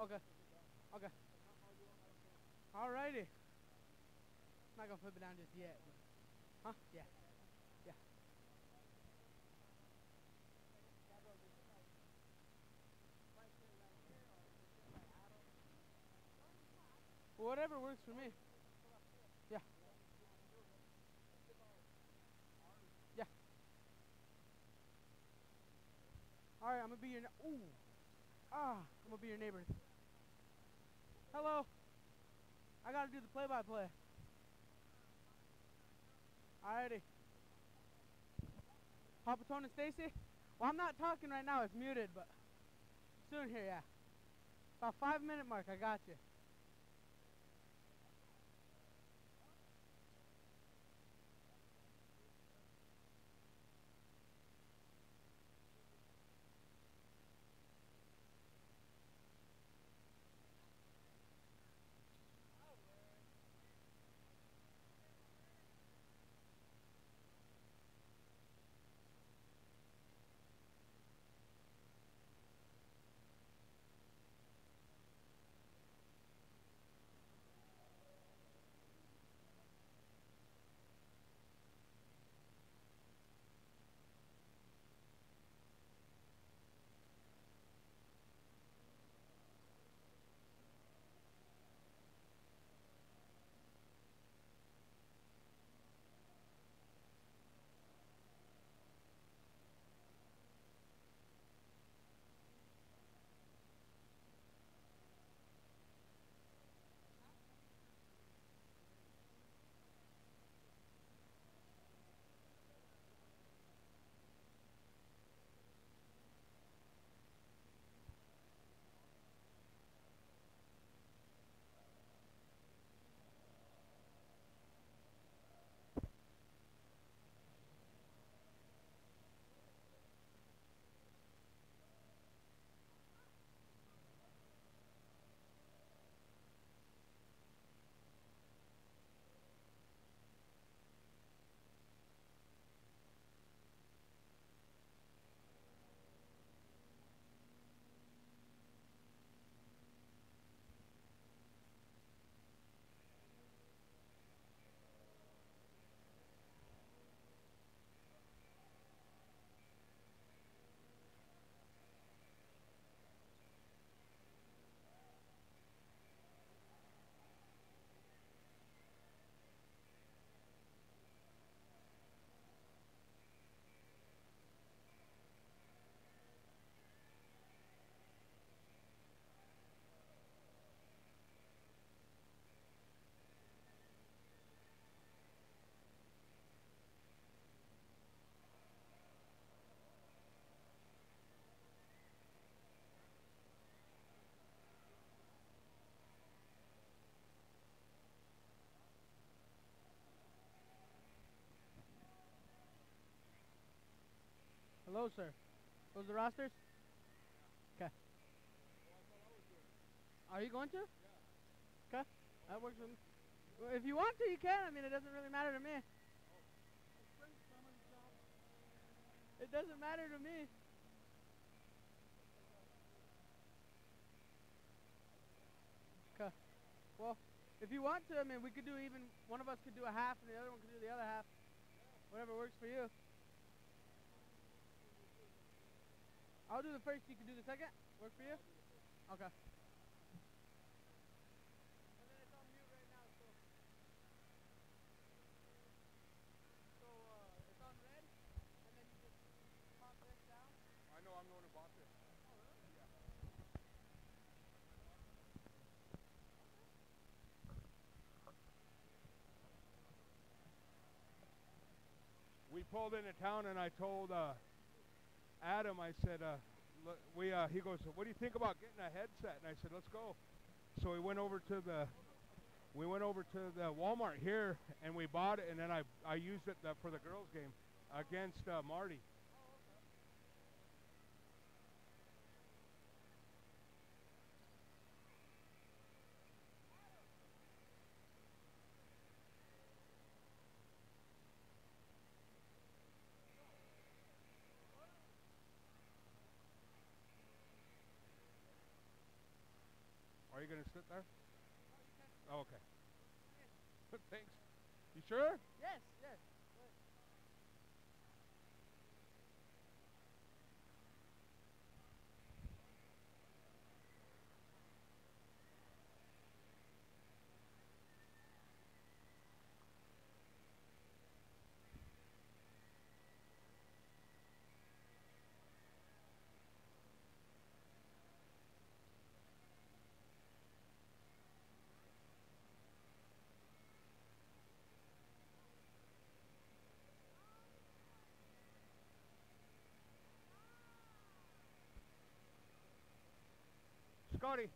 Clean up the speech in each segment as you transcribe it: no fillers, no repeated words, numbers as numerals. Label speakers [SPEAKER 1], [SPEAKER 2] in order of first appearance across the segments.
[SPEAKER 1] Okay. Okay. Alrighty. I'm not gonna flip it down just yet. But, huh? Yeah. Yeah. Whatever works for me. Yeah. Yeah. Alright, I'm gonna be your ooh. I'm gonna be your neighbor. Hello. I gotta do the play-by-play. Alrighty. Papa Tone and Stacy? Well, I'm not talking right now. It's muted, but soon here, yeah. About 5-minute mark. I got you. Hello, sir. Those are the rosters? Okay. Are you going to? Okay. That works with me. Well, if you want to, you can. I mean, it doesn't really matter to me. It doesn't matter to me. Okay. Well, if you want to, I mean, we could do even, one of us could do a half and the other one could do the other half. Whatever works for you. I'll do the first, you can do the second. Work for you? Okay. And then it's on mute right now, so it's on red, and then you just pop this down.
[SPEAKER 2] I know, I'm the one who bought this.
[SPEAKER 1] Oh, really?
[SPEAKER 2] Yeah. We pulled into town and I told Adam, I said, look, he goes, what do you think about getting a headset? And I said, let's go. So we went over to the Walmart here and we bought it, and then I used it for the girls game against Marty. Are you going to sit there? Oh, okay. Thanks. You sure?
[SPEAKER 1] Yes, yes.
[SPEAKER 2] Scotty.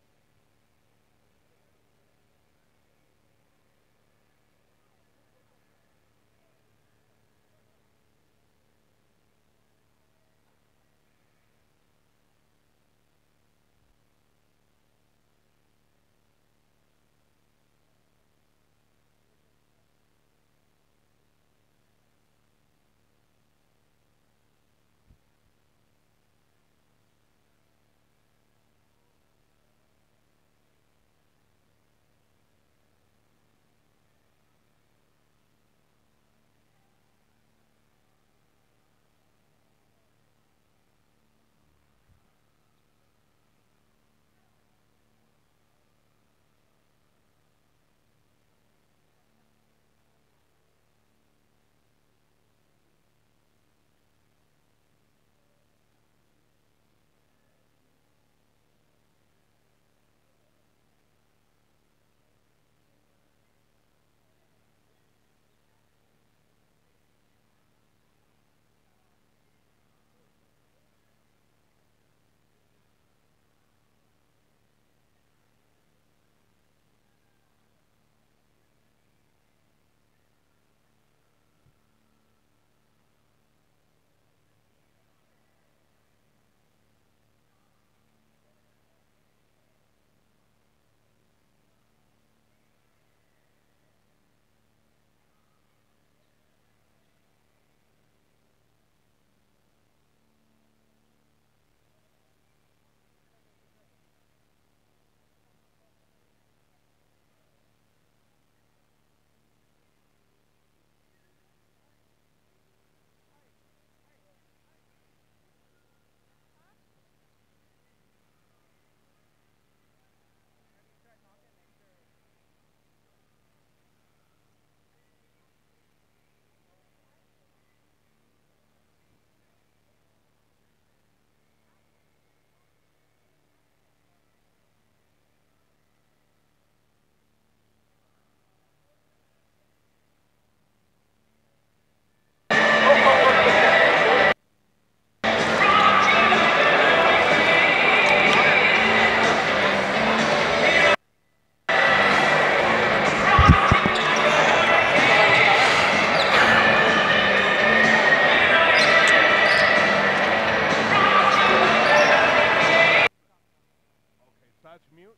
[SPEAKER 2] Okay, so that's mute?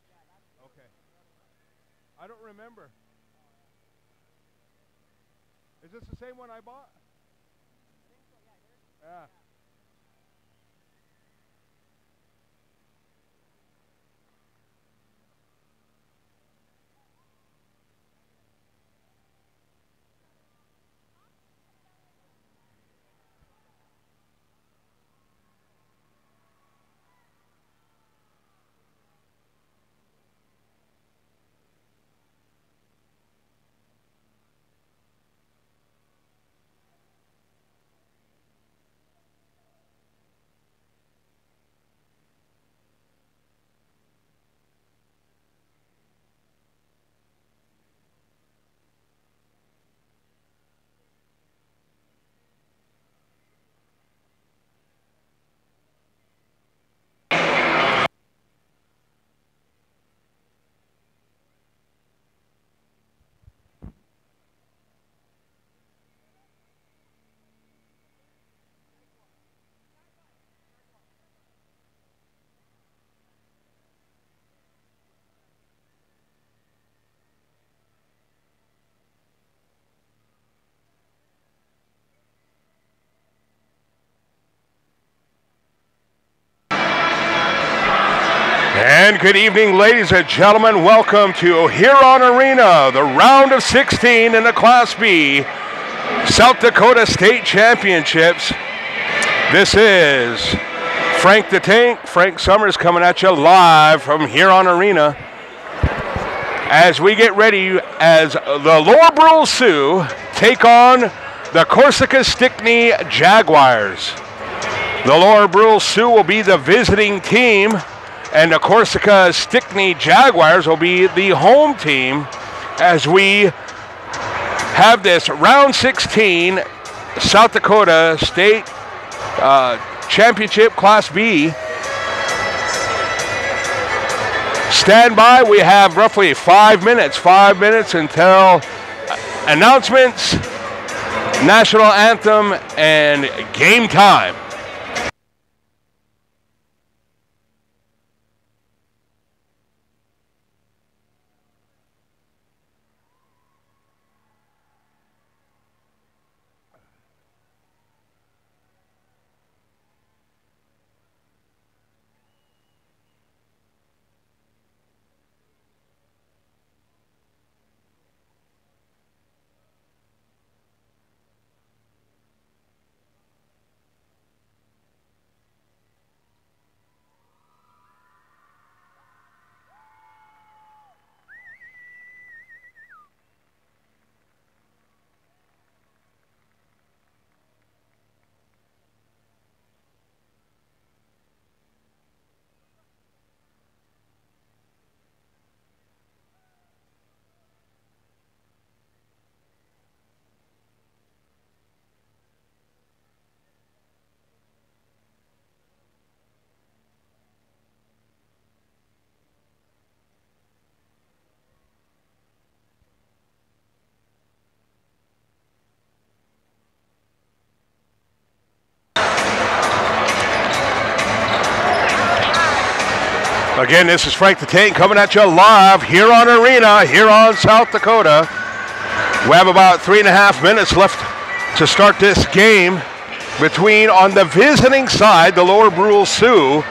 [SPEAKER 2] Okay. I don't remember. Is this the same one I bought? Yeah. And good evening, ladies and gentlemen. Welcome to Huron Arena, the round of 16 in the Class B South Dakota State Championships. This is Frank the Tank, Frank Summers, coming at you live from Huron Arena as we get ready as the Lower Brule Sioux take on the Corsica Stickney Jaguars. The Lower Brule Sioux will be the visiting team, and the Corsica Stickney Jaguars will be the home team as we have this round 16 South Dakota State Championship Class B. Stand by. We have roughly 5 minutes until announcements, national anthem, and game time. Again, this is Frank the Tank coming at you live here on Arena, here on South Dakota. We have about 3.5 minutes left to start this game between, on the visiting side, the Lower Brule Sioux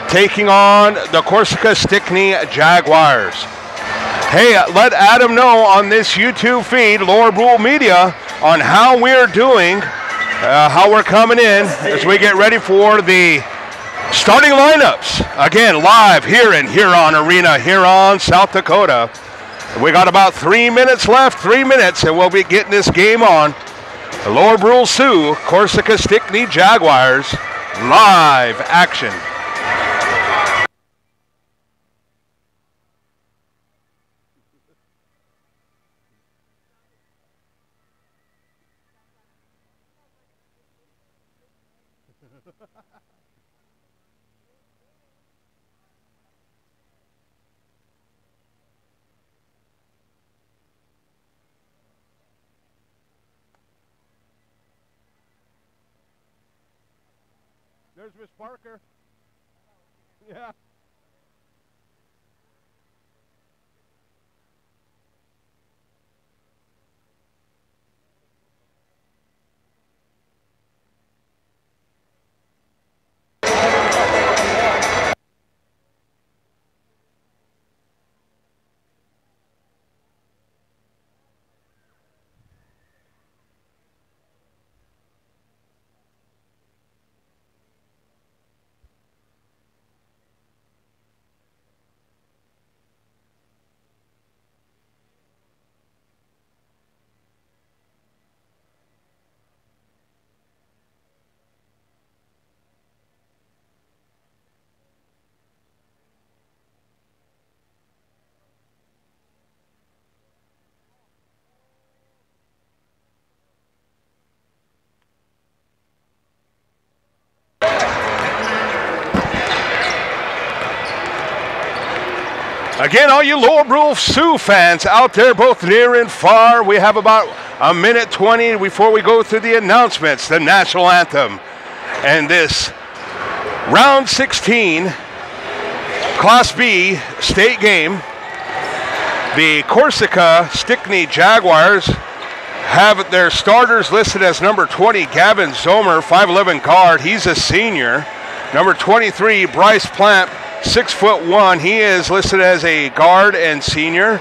[SPEAKER 2] taking on the Corsica Stickney Jaguars. Hey, let Adam know on this YouTube feed, Lower Brule Media, on how we're doing, how we're coming in as we get ready for the starting lineups. Again, live here in Huron Arena, Huron, South Dakota. We got about 3 minutes left, 3 minutes, and we'll be getting this game on. The Lower Brule Sioux, Corsica Stickney Jaguars, live action. There's Miss Parker. Yeah. Again, all you Lower Brule Sioux fans out there, both near and far, we have about a minute 20 before we go through the announcements, the national anthem, and this round 16 Class B state game. The Corsica Stickney Jaguars have their starters listed as number 20, Gavin Zomer, 5'11" guard. He's a senior. Number 23, Bryce Plant, 6'1". He is listed as a guard and senior.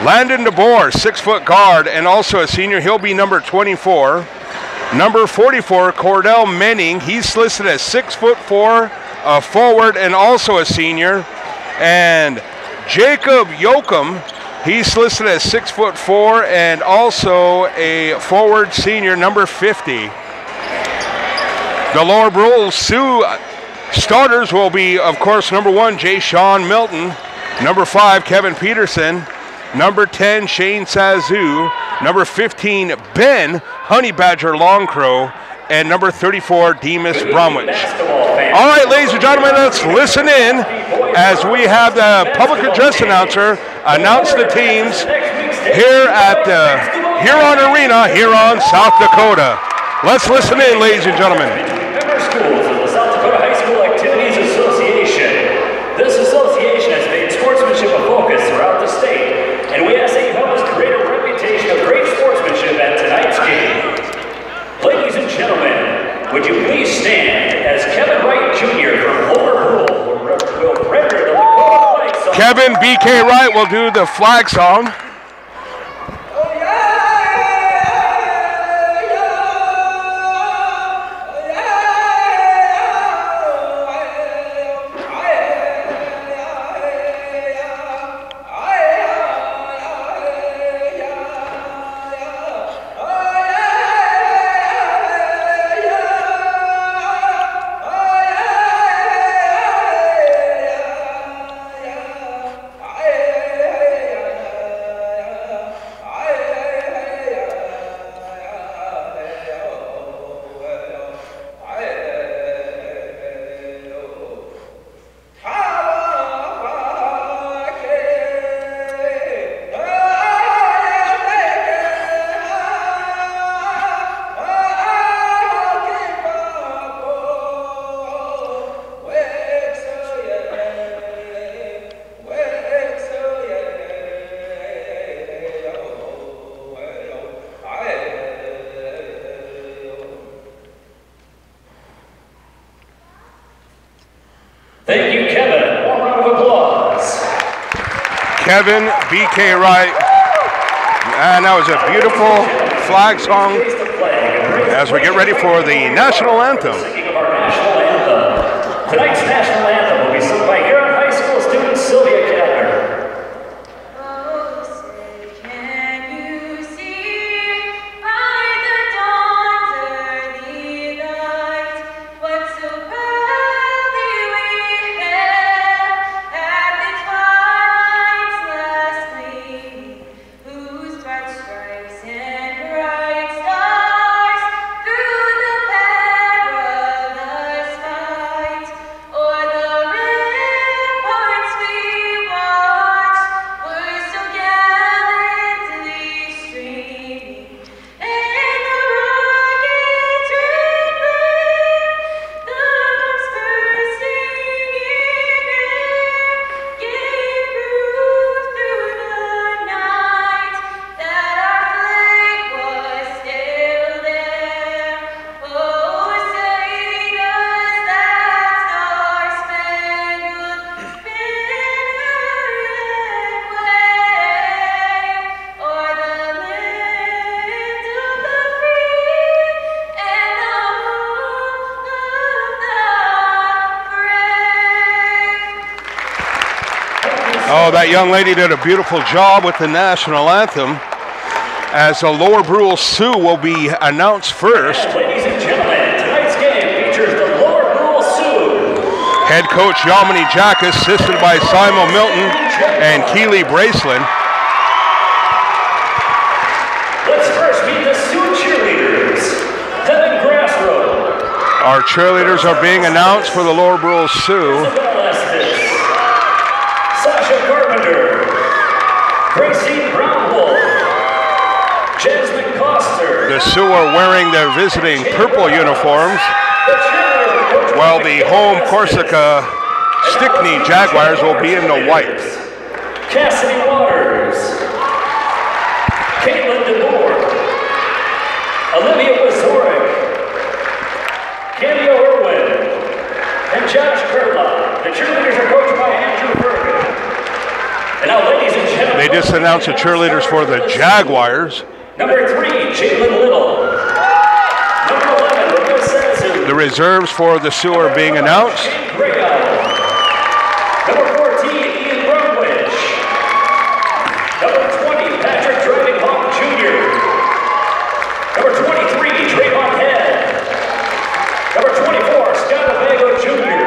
[SPEAKER 2] Landon DeBoer, 6-foot guard and also a senior. He'll be number 24. Number 44, Cordell Menning. He's listed as 6'4", a forward and also a senior. And Jacob Yoakum, he's listed as 6'4" and also a forward senior, number 50. The Lower Brule Sioux starters will be, of course, number 1, Jay Sean Milton, number 5, Kevin Peterson, number 10, Shane Sazoo, number 15, Ben Honey Badger Longcrow, and number 34, Demas Bromwich. All right, ladies and gentlemen, let's listen in as we have the public address announcer announce the teams here at the Huron Arena here on South Dakota. Let's listen in, ladies and gentlemen.
[SPEAKER 3] Member schools of the South Dakota High School Activities Association. This association has made sportsmanship a focus throughout the state, and we ask that you help us create a reputation of great sportsmanship at tonight's game. Ladies and gentlemen, would you please stand as Kevin Wright Jr. from Lower Brule will render the Dakota flag song.
[SPEAKER 2] Kevin B.K. Wright will do the flag song.
[SPEAKER 3] Thank you, Kevin. One round of applause.
[SPEAKER 2] Kevin B.K. Wright. And that was a beautiful flag song as we get ready for the national anthem.
[SPEAKER 3] Singing of our national anthem. Tonight's national anthem will be sung by Huron High School student Sylvia Kattner.
[SPEAKER 4] Oh, say, can you see by the dawn's early light what so proudly we hailed at the twilight's last gleaming, whose bright stripes and bright stars through the perilous fight o'er the ramparts we watched were so gallantly streaming, and the rockets' red glare, the bombs bursting in air, gave proof through the night that our flag was still there. Oh, say does that star-spangled banner yet wave o'er the land of the free and the home of the brave?
[SPEAKER 2] Oh, that young lady did a beautiful job with the national anthem. As the Lower Brule Sioux will be announced first.
[SPEAKER 3] Ladies and gentlemen, tonight's game features the Lower Brule Sioux.
[SPEAKER 2] Head coach Yamini Jack, assisted by Simon Milton and Keely Braceland.
[SPEAKER 3] Let's first meet the Sioux cheerleaders. Heaven Grassroad,
[SPEAKER 2] Our cheerleaders are being announced for the Lower Brule Sioux.
[SPEAKER 3] Isabel Estes, Sasha Carpenter, Gracie Brownwolf, Jasmine Coster.
[SPEAKER 2] The Sioux are wearing their visiting purple uniforms,
[SPEAKER 3] The cheerleader coach
[SPEAKER 2] while the home Corsica Stickney Jaguars will be in the white.
[SPEAKER 3] Cassidy Waters, Caitlin DeBoer, Olivia Wazorek, Cameo Irwin, and Josh Kurla. The cheerleaders are coached now, ladies and gentlemen,
[SPEAKER 2] They just announced the cheerleaders for the Jaguars.
[SPEAKER 3] Number 3, Jalen Little. Number 11, Lucas Sansu.
[SPEAKER 2] The reserves for the Sioux are being announced.
[SPEAKER 3] Number 14, Ian Brumwich. Number 20, Patrick Driving Hawk Jr. Number 23, Trayvon Head. Number 24, Scott Abago Jr.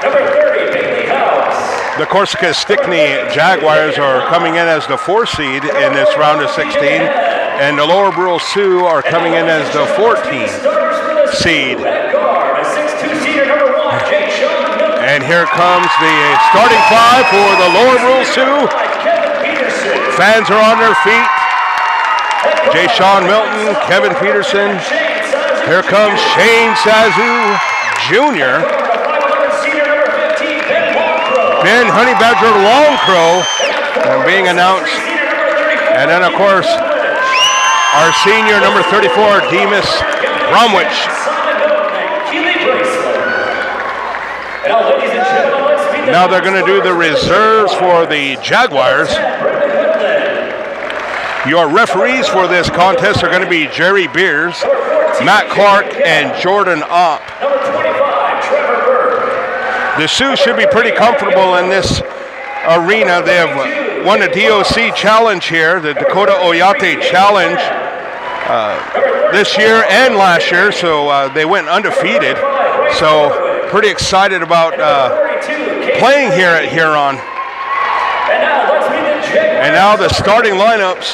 [SPEAKER 3] Number 30, Bailey House.
[SPEAKER 2] The Corsica Stickney Jaguars are coming in as the 4 seed in this round of 16, and the Lower Brule Sioux are coming in as the 14 seed. And here comes the starting 5 for the Lower Brule Sioux. Fans are on their feet. J. Sean Milton, Kevin Peterson. Here comes Shane Sazu Jr. Ben Honey Badger Longcrow being announced. And then, of course, our senior, number 34, Demas Bromwich. Now they're going to do the reserves for the Jaguars. Your referees for this contest are going to be Jerry Beers, Matt Clark, and Jordan Opp. The Sioux should be pretty comfortable in this arena. They have won a DOC challenge here, the Dakota Oyate Challenge, this year and last year, so they went undefeated. So pretty excited about playing here at Huron. And now the starting lineups.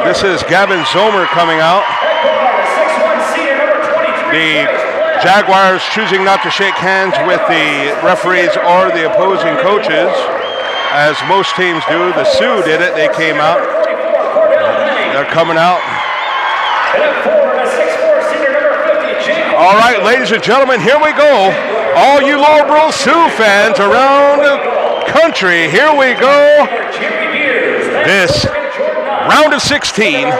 [SPEAKER 2] This is Gavin Zomer coming out. The Jaguars choosing not to shake hands with the referees or the opposing coaches, as most teams do. The Sioux did it. They came out. They're coming out. All right, ladies and gentlemen, here we go. All you Lower Brule Sioux fans around the country, here we go. This round of 16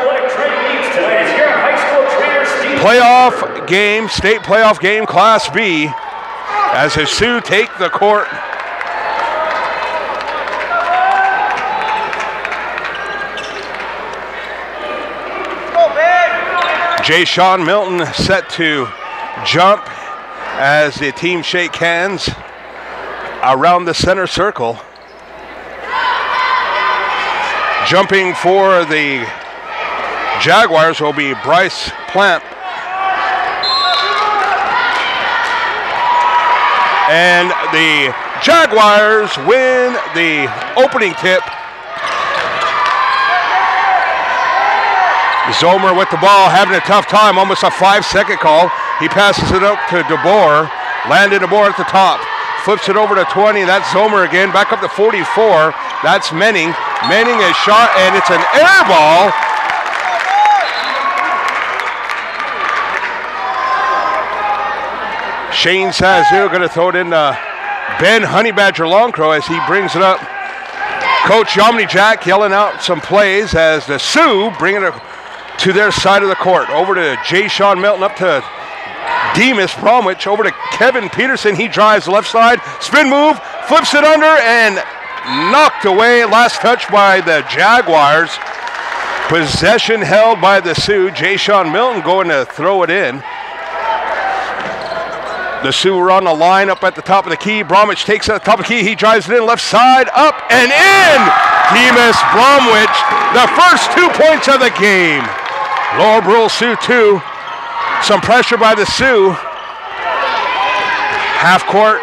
[SPEAKER 2] playoff game, state playoff game, Class B, as the Sioux take the court. J. Sean Milton set to jump as the team shake hands around the center circle. Jumping for the Jaguars will be Bryce Plamp. And the Jaguars win the opening tip. Zomer with the ball, having a tough time, almost a 5-second call. He passes it up to DeBoer. Landon DeBoer at the top. Flips it over to 20. That's Zomer again. Back up to 44. That's Menning. Menning is shot, and it's an air ball. Shane Sazu going to throw it in Ben Honey Badger Longcrow as he brings it up. Coach Yomni Jack yelling out some plays as the Sioux bringing it to their side of the court. Over to J. Sean Milton, up to Demas Bromwich, over to Kevin Peterson. He drives left side, spin move, flips it under, and knocked away. Last touch by the Jaguars. Possession held by the Sioux. J. Sean Milton going to throw it in. The Sioux are on the line up at the top of the key. Bromwich takes it at the top of the key. He drives it in left side, up and in. Demas Bromwich, the first 2 points of the game. Lower Brule Sioux 2. Some pressure by the Sioux. Half court.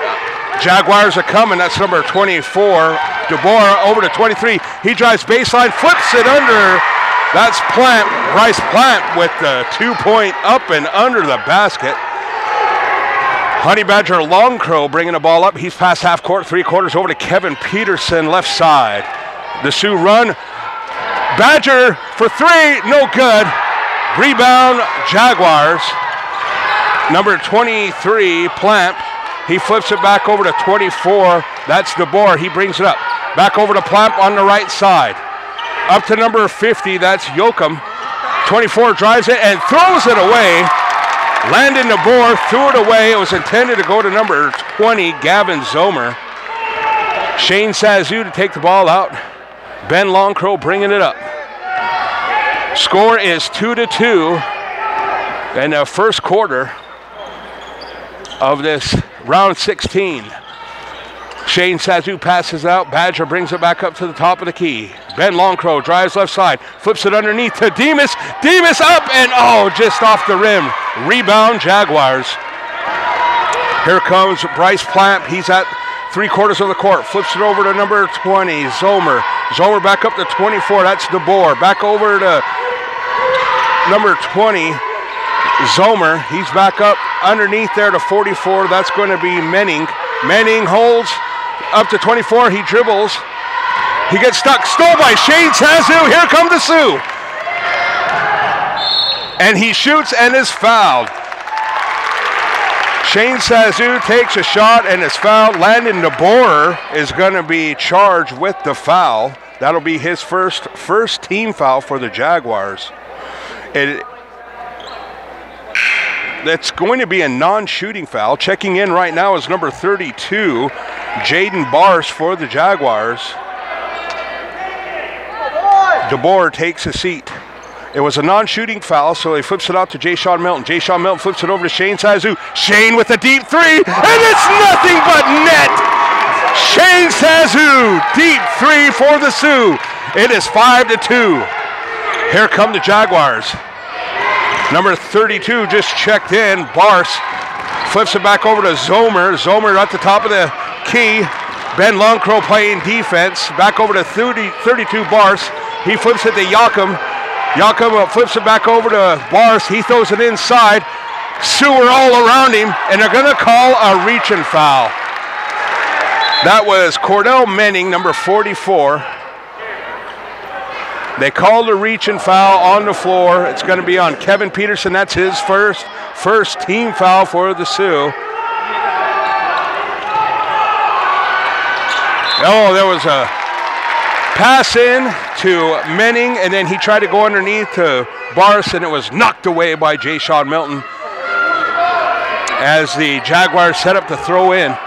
[SPEAKER 2] Jaguars are coming. That's number 24. DeBoer over to 23. He drives baseline, flips it under. That's Plant, Bryce Plant with the 2-point up and under the basket. Honey Badger Longcrow bringing the ball up. He's past half court, 3/4 over to Kevin Peterson, left side. The Sioux run. Badger for 3, no good. Rebound, Jaguars. Number 23, Plamp. He flips it back over to 24. That's DeBoer. He brings it up. Back over to Plamp on the right side. Up to number 50, that's Yoakum. 24 drives it and throws it away. Landon DeBoer threw it away. It was intended to go to number 20, Gavin Zomer.
[SPEAKER 5] Shane Sazu to take the ball out. Ben Longcrow bringing it up. Score is 2-2 in the first quarter of this round 16. Shane Sazu passes out. Badger brings it back up to the top of the key. Ben Longcrow drives left side, flips it underneath to Demas. Demas up and just off the rim. Rebound Jaguars. Here comes Bryce Plant. He's at 3/4 of the court. Flips it over to number 20, Zomer. Zomer back up to 24. That's DeBoer. Back over to number 20, Zomer. He's back up underneath there to 44. That's going to be Menning. Menning holds up to 24. He dribbles. He gets stuck. Stole by Shane Sazu. Here come the Sioux. And he shoots and is fouled. Shane Sazu takes a shot and is fouled. Landon DeBoer is going to be charged with the foul. That'll be his first team foul for the Jaguars. That's going to be a non-shooting foul. Checking in right now is number 32, Jaden Bars for the Jaguars. DeBoer takes a seat. It was a non-shooting foul, so he flips it out to Jay-Sean Milton. Jay-Sean Milton flips it over to Shane Sazu. Shane with a deep three, and it's nothing but net. Shane Sazu, deep three for the Sioux. It is 5-2. Here come the Jaguars. Number 32 just checked in. Bars flips it back over to Zomer. Zomer at the top of the key. Ben Longcrow playing defense. Back over to 32 Bars. He flips it to Yakum. Yakum flips it back over to Bars. He throws it inside. Sioux are all around him, and they're going to call a reach-in foul. That was Cordell Menning, number 44. They called a reach-in foul on the floor. It's going to be on Kevin Peterson. That's his first team foul for the Sioux. Oh, there was a pass in to Menning, and then he tried to go underneath to Bars, and it was knocked away by Jay-Sean Milton as the Jaguars set up to throw in.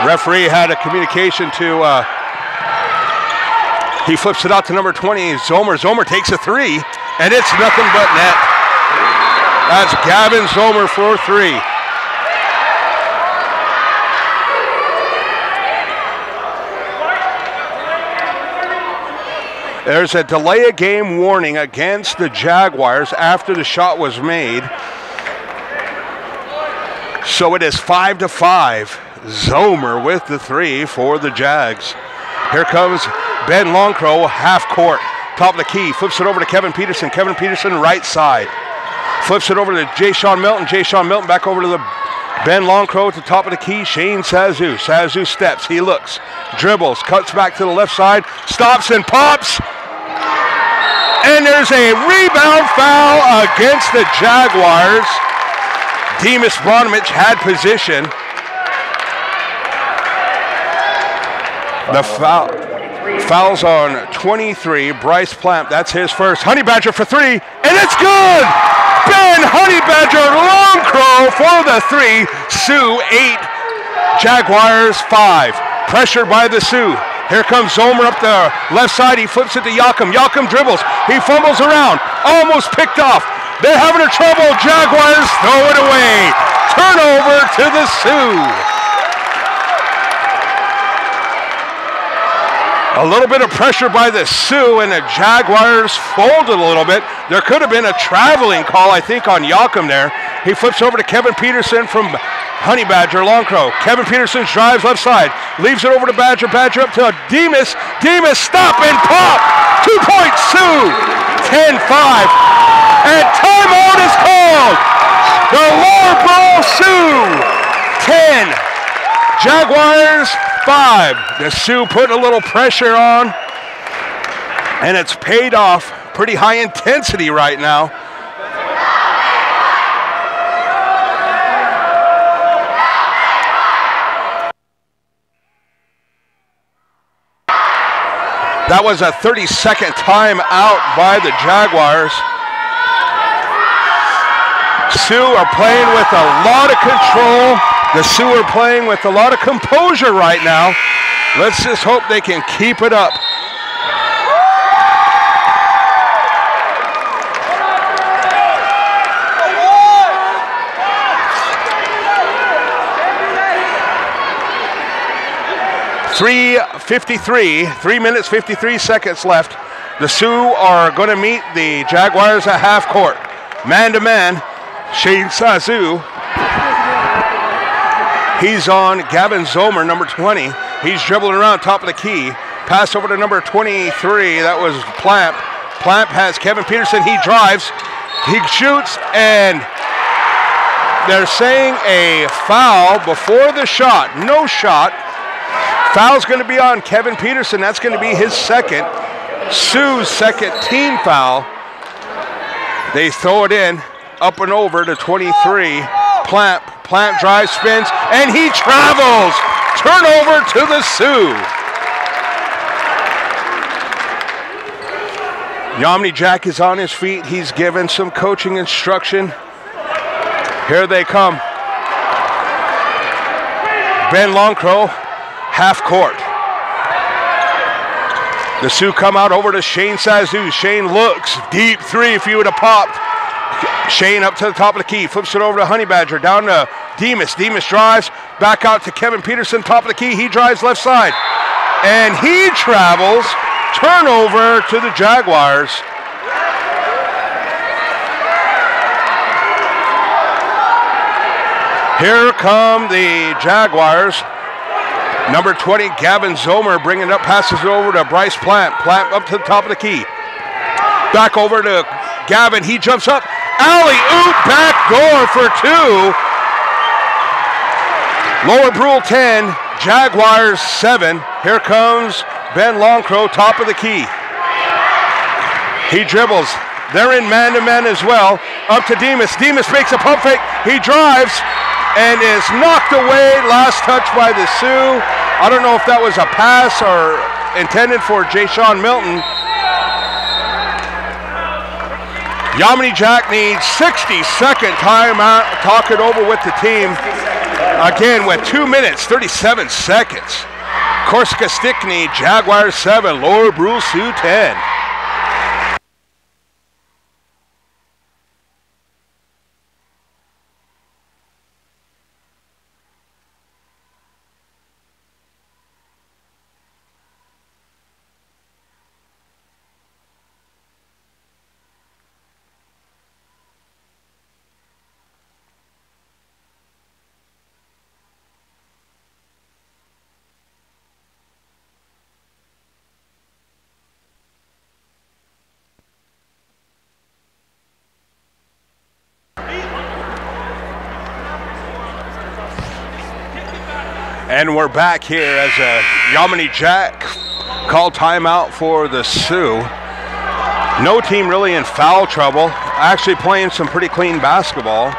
[SPEAKER 5] Referee had a communication to, he flips it out to number 20, Zomer. Zomer takes a three, and it's nothing but net. That's Gavin Zomer for three. There's a delay of game warning against the Jaguars after the shot was made. So it is 5-5. Zomer with the three for the Jags. Here comes Ben Longcrow, half court, top of the key, flips it over to Kevin Peterson. Kevin Peterson, right side. Flips it over to Jay-Sean Milton. Jay-Sean Milton back over to the Ben Longcrow at the top of the key. Shane Sazu. Sazu steps, he looks, dribbles, cuts back to the left side, stops and pops. And there's a rebound foul against the Jaguars. Demas Bronovich had position. The foul's on 23, Bryce Plant. That's his first. Honey Badger for three, and it's good! Ben Honey Badger Longcrow for the three. Sioux 8, Jaguars 5. Pressured by the Sioux. Here comes Zomer up the left side. He flips it to Yakum. Yakum dribbles. He fumbles around. Almost picked off. They're having a trouble. Jaguars throw it away. Turnover to the Sioux. A little bit of pressure by the Sioux, and the Jaguars folded a little bit. There could have been a traveling call, I think, on Yakum there. He flips over to Kevin Peterson from Honey Badger Longcrow. Kevin Peterson drives left side, leaves it over to Badger. Badger up to Demas. Demas, stop and pop. 2 points, Sioux. 10-5. And timeout is called. The Lower Sioux 10. Jaguars 5. The Sioux putting a little pressure on, and it's paid off. Pretty high intensity right now. That was a 32nd time out by the Jaguars. Sioux are playing with a lot of control. The Sioux are playing with a lot of composure right now. Let's just hope they can keep it up. Three minutes, 53 seconds left. The Sioux are going to meet the Jaguars at half court. Man-to-man, Shane Sazu. He's on Gavin Zomer, number 20. He's dribbling around top of the key. Pass over to number 23. That was Plamp. Plamp has Kevin Peterson. He drives. He shoots, and they're saying a foul before the shot. No shot. Foul's going to be on Kevin Peterson. That's going to be his second. Sioux's second team foul. They throw it in, up and over to 23. Plamp drives, spins, and he travels. Turnover to the Sioux. Yamini Jack is on his feet. He's given some coaching instruction. Here they come. Ben Longcrow, half court. The Sioux come out over to Shane Sazu. Shane looks, deep three if he would have popped. Shane up to the top of the key, flips it over to Honey Badger, down to Demas. Demas drives, back out to Kevin Peterson, top of the key. He drives left side, and he travels. Turnover to the Jaguars. Here come the Jaguars. Number 20, Gavin Zomer, bringing it up, passes it over to Bryce Plamp. Plamp up to the top of the key. Back over to Gavin. He jumps up. Alley-oop, back door for two. Lower Brule 10, Jaguars 7. Here comes Ben Longcrow, top of the key. He dribbles. They're in man-to-man as well. Up to Demas. Demas makes a pump fake. He drives and is knocked away. Last touch by the Sioux. I don't know if that was a pass or intended for Jay-Sean Milton. Yamini Jack needs 60-second timeout. Talk it over with the team. Again with 2 minutes, 37 seconds. Corsica Stickney, Jaguars 7, Lower Brule Sioux 10. And we're back here as Yamini Jack called timeout for the Sioux. No team really in foul trouble. Actually playing some pretty clean basketball.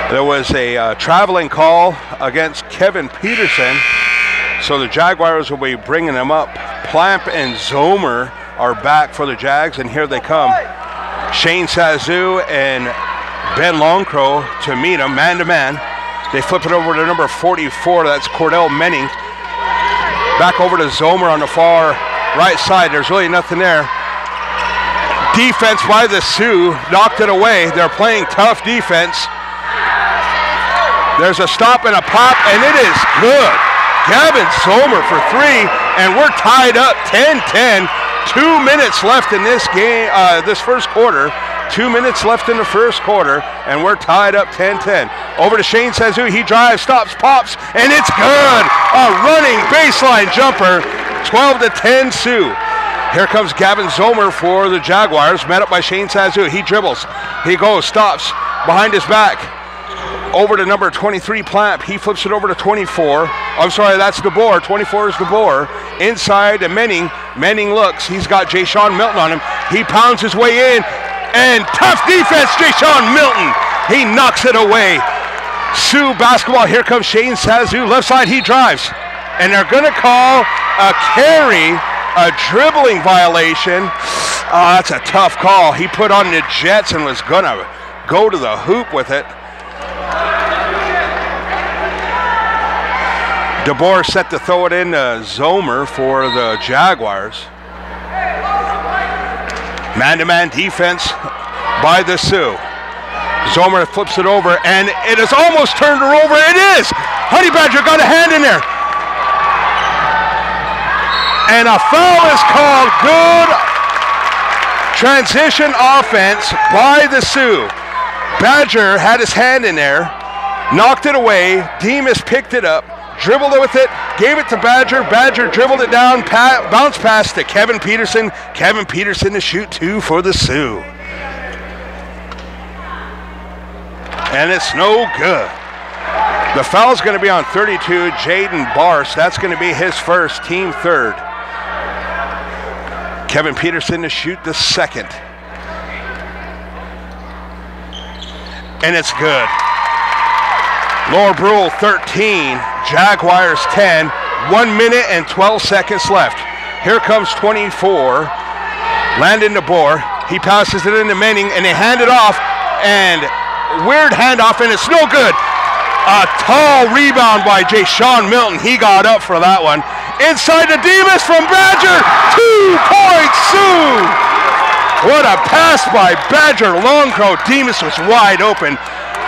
[SPEAKER 5] There was a traveling call against Kevin Peterson. So the Jaguars will be bringing them up. Plamp and Zomer are back for the Jags, and here they come. Shane Sazu and Ben Longcrow to meet them man-to-man. They flip it over to number 44, that's Cordell Menning. Back over to Zomer on the far right side. There's really nothing there. Defense by the Sioux, knocked it away. They're playing tough defense. There's a stop and a pop, and it is good. Gavin Zomer for three, and we're tied up 10-10. 2 minutes left in this game, this first quarter. 2 minutes left in the first quarter, and we're tied up 10-10. Over to Shane Sazu. He drives, stops, pops, and it's good. A running baseline jumper. 12-10 Sioux. Here comes Gavin Zomer for the Jaguars, met up by Shane Sazu. He dribbles. He goes, stops, behind his back. Over to number 23, Plamp. He flips it over to 24. I'm sorry, that's DeBoer. 24 is DeBoer. Inside to Menning. Menning looks. He's got Jay-Sean Milton on him. He pounds his way in. And tough defense, Jay-Sean Milton. He knocks it away. Sioux basketball. Here comes Shane Sazu. Left side, he drives. And they're going to call a carry, a dribbling violation. That's a tough call. He put on the Jets and was going to go to the hoop with it. DeBoer set to throw it in to Zomer for the Jaguars. Man-to-man defense by the Sioux. Zomer flips it over, and it is almost turned her over. It is! Honey Badger got a hand in there. And a foul is called. Good transition offense by the Sioux. Badger had his hand in there, knocked it away. Demas picked it up, dribbled it with it, gave it to Badger. Badger dribbled it down, bounced past to Kevin Peterson. Kevin Peterson to shoot 2 for the Sioux. And it's no good. The foul's going to be on 32, Jaden Barst. That's going to be his first, team third. Kevin Peterson to shoot the second. And it's good. Lower Brule 13, Jaguars 10, 1 minute and 12 seconds left. Here comes 24, Landon DeBoer. He passes it into Manning, and they hand it off, and weird handoff, and it's no good. A tall rebound by Jay-Sean Milton. He got up for that one. Inside to Demas from Badger. 2 points, Sioux. What a pass by Badger Longcrow. Demas was wide open.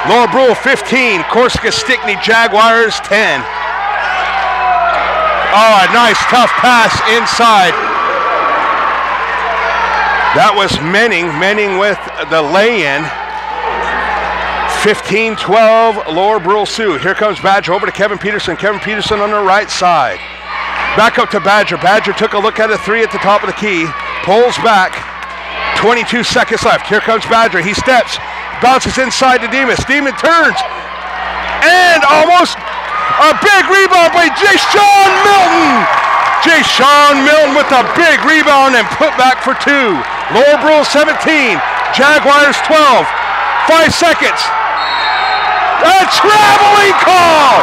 [SPEAKER 5] Lower Brule 15, Corsica Stickney Jaguars 10. Oh, a nice tough pass inside. That was Menning with the lay-in. 15-12, Lower Brule Sioux. Here comes Badger over to Kevin Peterson. Kevin Peterson on the right side. Back up to Badger. Badger took a look at a 3 at the top of the key. Pulls back. 22 seconds left. Here comes Badger. He steps. Bounces inside to Demas. Demas turns. And almost a big rebound by Jay-Sean Milton. Jay-Sean Milton with a big rebound and put back for 2. Lower Brule 17. Jaguars 12. 5 seconds. A traveling call!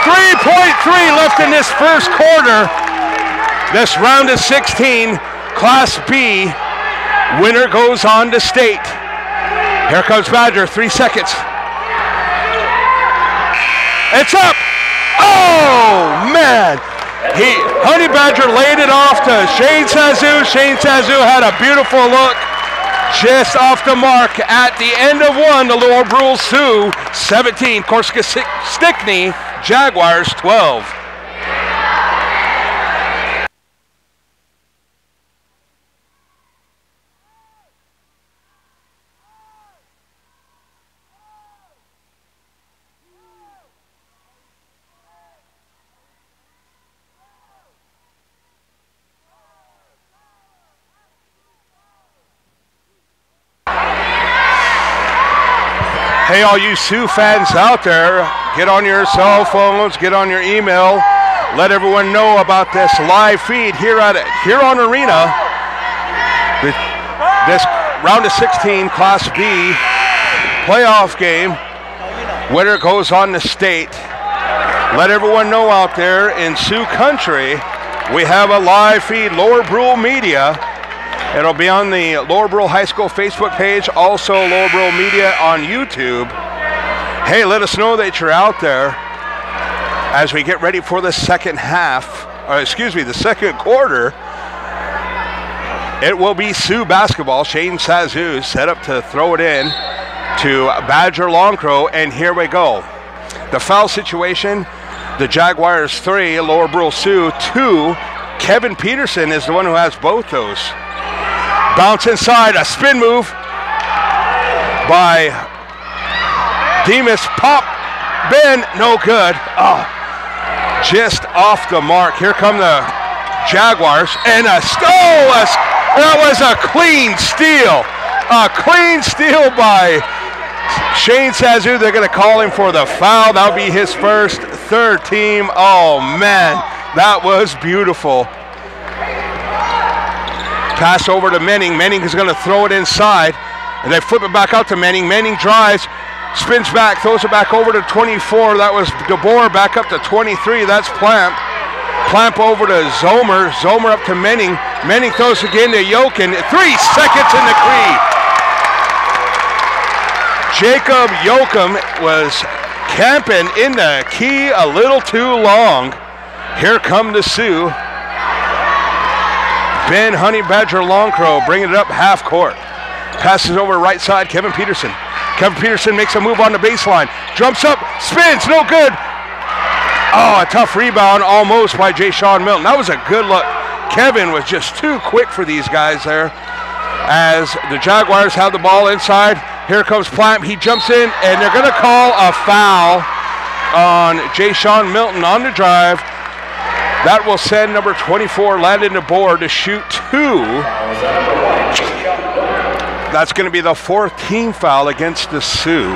[SPEAKER 5] 3.3 left in this first quarter. This round of 16, Class B. Winner goes on to state. Here comes Badger, 3 seconds. It's up! Oh, man! Honey Badger laid it off to Shane Sazoo. Shane Sazoo had a beautiful look. Just off the mark at the end of 1, the Lower Brule Sioux 17, Corsica Stickney Jaguars 12. Hey, all you Sioux fans out there, get on your cell phones, get on your email, let everyone know about this live feed here at Huron Arena. This round of 16 Class B playoff game. Winner goes on to state. Let everyone know out there in Sioux country, we have a live feed, Lower Brule Media. It'll be on the Lower Brule High School Facebook page, also Lower Brule Media on YouTube. Hey, let us know that you're out there as we get ready for the second quarter. It will be Sioux basketball. Shane Sazoo set up to throw it in to Badger Longcrow, and here we go. The foul situation, the Jaguars 3, Lower Brule Sioux 2. Kevin Peterson is the one who has both those. Bounce inside, a spin move by Demas. Pop, Ben, no good. Oh, just off the mark. Here come the Jaguars, and that was a clean steal. A clean steal by Shane Sazoo. They're going to call him for the foul. That'll be his first, third team. Oh, man, that was beautiful. Pass over to Menning. Menning is going to throw it inside, and they flip it back out to Menning. Menning drives, spins back, throws it back over to 24. That was DeBoer back up to 23. That's Plamp. Plamp over to Zomer. Zomer up to Menning. Menning throws again to Yokin. 3 seconds in the crease. Jacob Yoakum was camping in the key a little too long. Here come the Sioux. Ben Honey Badger Longcrow bringing it up half court. Passes over right side, Kevin Peterson. Kevin Peterson makes a move on the baseline. Jumps up, spins, no good. Oh, a tough rebound almost by Jay Sean Milton. That was a good look. Kevin was just too quick for these guys there. As the Jaguars have the ball inside, here comes Plant. He jumps in, and they're going to call a foul on Jay Sean Milton on the drive. That will send number 24, Landon DeBoer, to shoot 2. That's going to be the 4th team foul against the Sioux.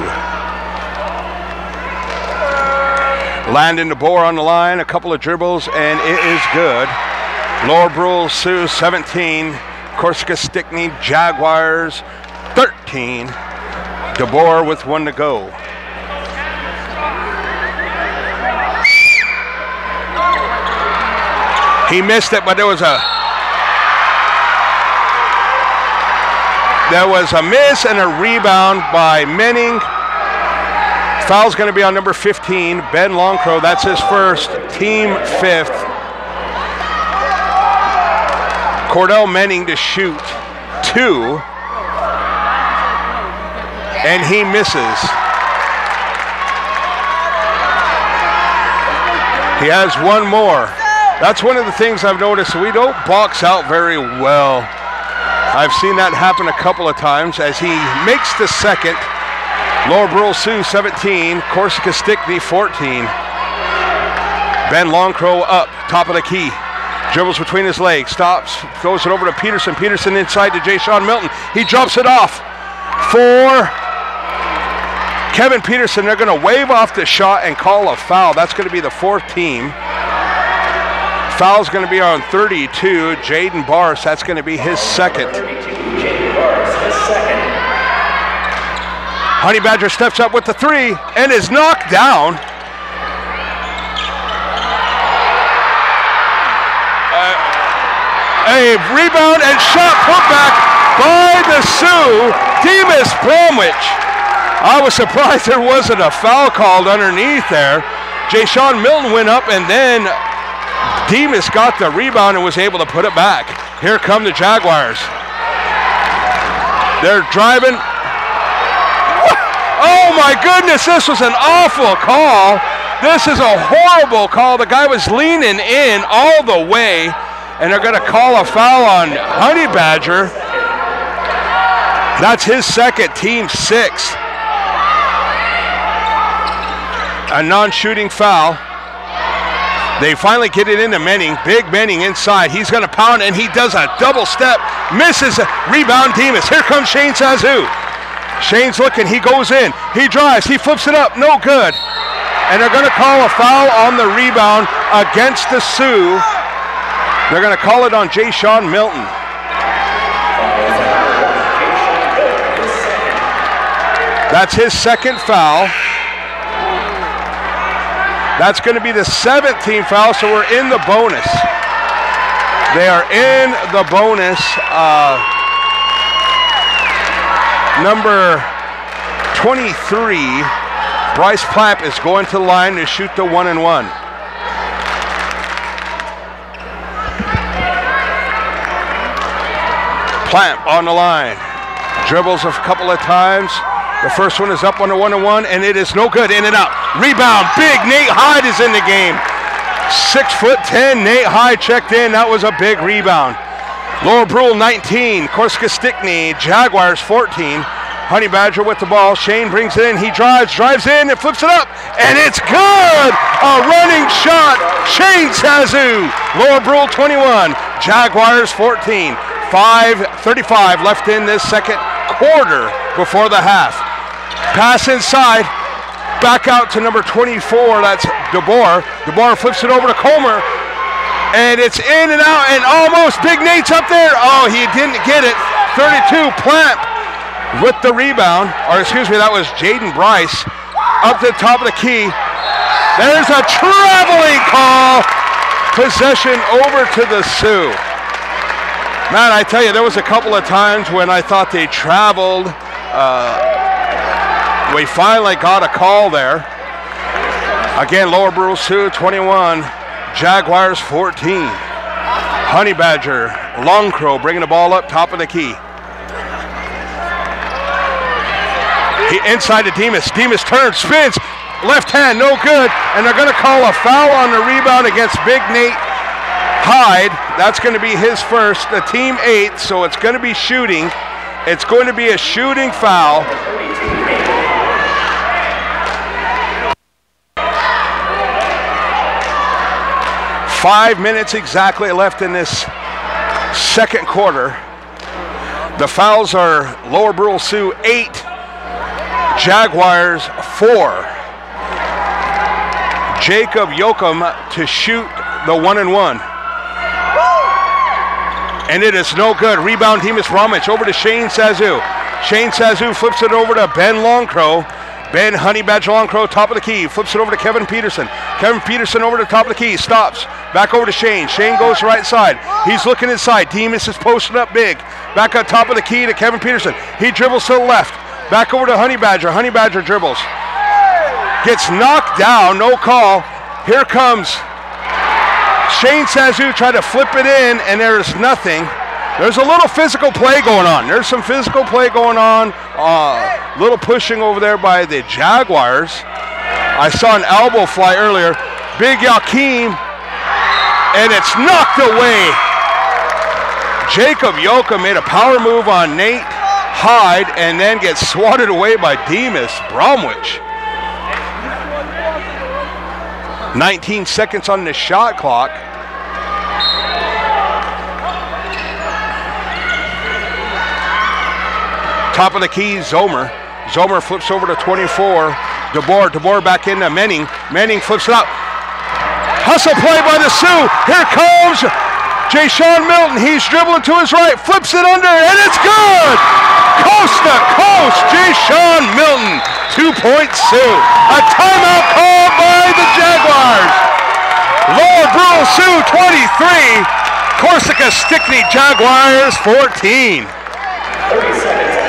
[SPEAKER 5] Landon DeBoer on the line, a couple of dribbles, and it is good. Lower Brule Sioux 17, Corsica Stickney Jaguars 13. DeBoer with 1 to go. He missed it, but there was a miss and a rebound by Menning. Foul's going to be on number 15, Ben Longcrow. That's his first, team 5th. Cordell Menning to shoot 2, and he misses. He has 1 more. That's one of the things I've noticed. We don't box out very well. I've seen that happen a couple of times as he makes the second. Lower Brule Sioux 17, Corsica Stickney 14. Ben Longcrow up, top of the key. Dribbles between his legs, stops, throws it over to Peterson. Peterson inside to Jay Sean Milton. He drops it off for Kevin Peterson. They're going to wave off the shot and call a foul. That's going to be the 4th team. Foul's going to be on 32, Jaden Bars. That's going to be his second.
[SPEAKER 3] 32, Jaden Bars, his second.
[SPEAKER 5] Honey Badger steps up with the 3 and is knocked down. A rebound and shot put back by the Sioux, Demas Bromwich. I was surprised there wasn't a foul called underneath there. Jay Sean Milton went up, and then Demas got the rebound and was able to put it back. Here come the Jaguars. They're driving. Oh my goodness, this was an awful call. This is a horrible call. The guy was leaning in all the way, and they're going to call a foul on Honey Badger. That's his second, team 6. A non-shooting foul. They finally get it into Menning. Big Menning inside. He's going to pound, and he does a double step. Misses a rebound, Demas. Here comes Shane Sazu. Shane's looking. He goes in. He drives. He flips it up. No good. And they're going to call a foul on the rebound against the Sioux. They're going to call it on Jay Sean Milton. That's his second foul. That's going to be the 7th team foul, so we're in the bonus. They are in the bonus. Number 23, Bryce Plapp, is going to the line to shoot the 1-and-1. Plapp on the line. Dribbles a couple of times. The first one is up on the 1-and-1, and it is no good. In and out. Rebound. Big Nate Hyde is in the game. 6'10", Nate Hyde checked in. That was a big rebound. Lower Brule 19, Corsica Stickney, Jaguars 14. Honey Badger with the ball. Shane brings it in. He drives in, and flips it up, and it's good. A running shot. Shane Sazu. Lower Brule 21, Jaguars 14. 5:35 left in this second quarter before the half. Pass inside, back out to number 24, that's DeBoer. DeBoer flips it over to Comer, and it's in and out, and almost Big Nate's up there. Oh, he didn't get it. 32, Plant with the rebound, or excuse me, that was Jaden Bryce up to the top of the key. There's a traveling call. Possession over to the Sioux. Man, I tell you, there was a couple of times when I thought they traveled We finally got a call there. Again, Lower Brule Sioux 21, Jaguars 14. Honey Badger, Long Crow bringing the ball up top of the key. Inside to Demas. Demas turns, spins, left hand, no good. And they're going to call a foul on the rebound against Big Nate Hyde. That's going to be his first, the team 8, so it's going to be shooting. It's going to be a shooting foul. Five minutes exactly left in this second quarter. The fouls are Lower Brule Sioux 8, Jaguars 4. Jacob Yoakum to shoot the 1-and-1. And it is no good. Rebound, Demas Bromwich over to Shane Sazoo. Shane Sazoo flips it over to Ben Longcrow. Ben Honey Badger Longcrow, top of the key. Flips it over to Kevin Peterson. Kevin Peterson over to the top of the key. Stops. Back over to Shane. Shane goes right side. He's looking inside. Demas is posted up big. Back on top of the key to Kevin Peterson. He dribbles to the left. Back over to Honey Badger. Honey Badger dribbles. Gets knocked down. No call. Here comes Shane Sazoo, trying to flip it in, and there is nothing. There's a little physical play going on. There's some physical play going on. Little pushing over there by the Jaguars. I saw an elbow fly earlier. Big Yakeem, and it's knocked away. Jacob Yoakum made a power move on Nate Hyde and then gets swatted away by Demas Bromwich. 19 seconds on the shot clock. Top of the key, Zomer. Zomer flips over to 24. DeBoer back into Menning. Menning flips it out. Hustle play by the Sioux. Here comes Jay-Sean Milton. He's dribbling to his right. Flips it under, and it's good! Coast to coast, Jay-Sean Milton. 2-point Sioux. A timeout called by the Jaguars. Lower Brule Sioux 23. Corsica Stickney Jaguars 14.
[SPEAKER 3] 30 seconds.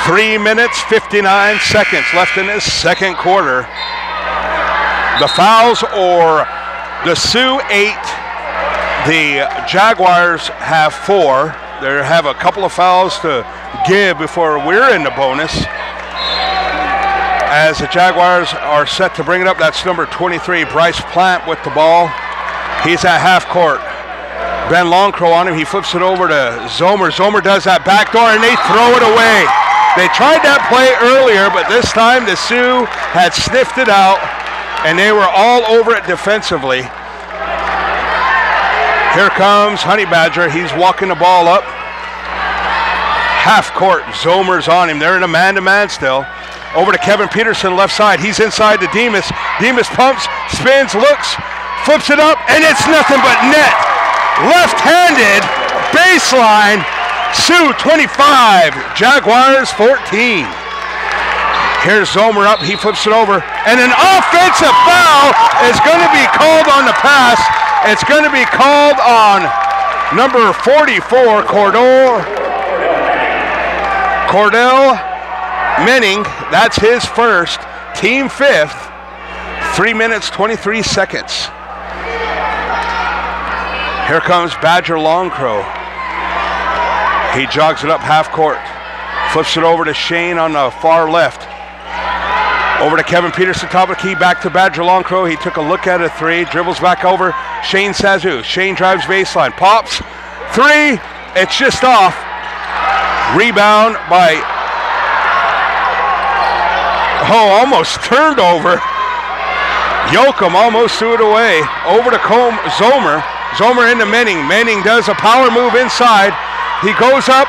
[SPEAKER 5] 3 minutes, 59 seconds left in this second quarter. The fouls are the Sioux 8, the Jaguars have 4. They have a couple of fouls to give before we're in the bonus. As the Jaguars are set to bring it up, that's number 23, Bryce Plant with the ball. He's at half court. Ben Longcrow on him, he flips it over to Zomer. Zomer does that back door and they throw it away. They tried that play earlier, but this time the Sioux had sniffed it out, and they were all over it defensively. Here comes Honey Badger. He's walking the ball up. Half court, Zomer's on him. They're in a man-to-man still. Over to Kevin Peterson, left side. He's inside to Demas. Demas pumps, spins, looks, flips it up, and it's nothing but net. Left-handed, baseline. Sioux 25, Jaguars 14. Here's Zomer up, he flips it over, and an offensive foul is going to be called on the pass. It's going to be called on number 44, Cordell Menning. That's his first, team 5th, 3 minutes, 23 seconds. Here comes Badger Longcrow. He jogs it up half court, flips it over to Shane on the far left. Over to Kevin Peterson, top of the key, back to Badger Longcrow. He took a look at a 3, dribbles back over. Shane Sazoo. Shane drives baseline, pops, 3, it's just off. Rebound by, almost turned over. Yoakum almost threw it away. Over to Zomer. Zomer into Menning. Menning does a power move inside. He goes up,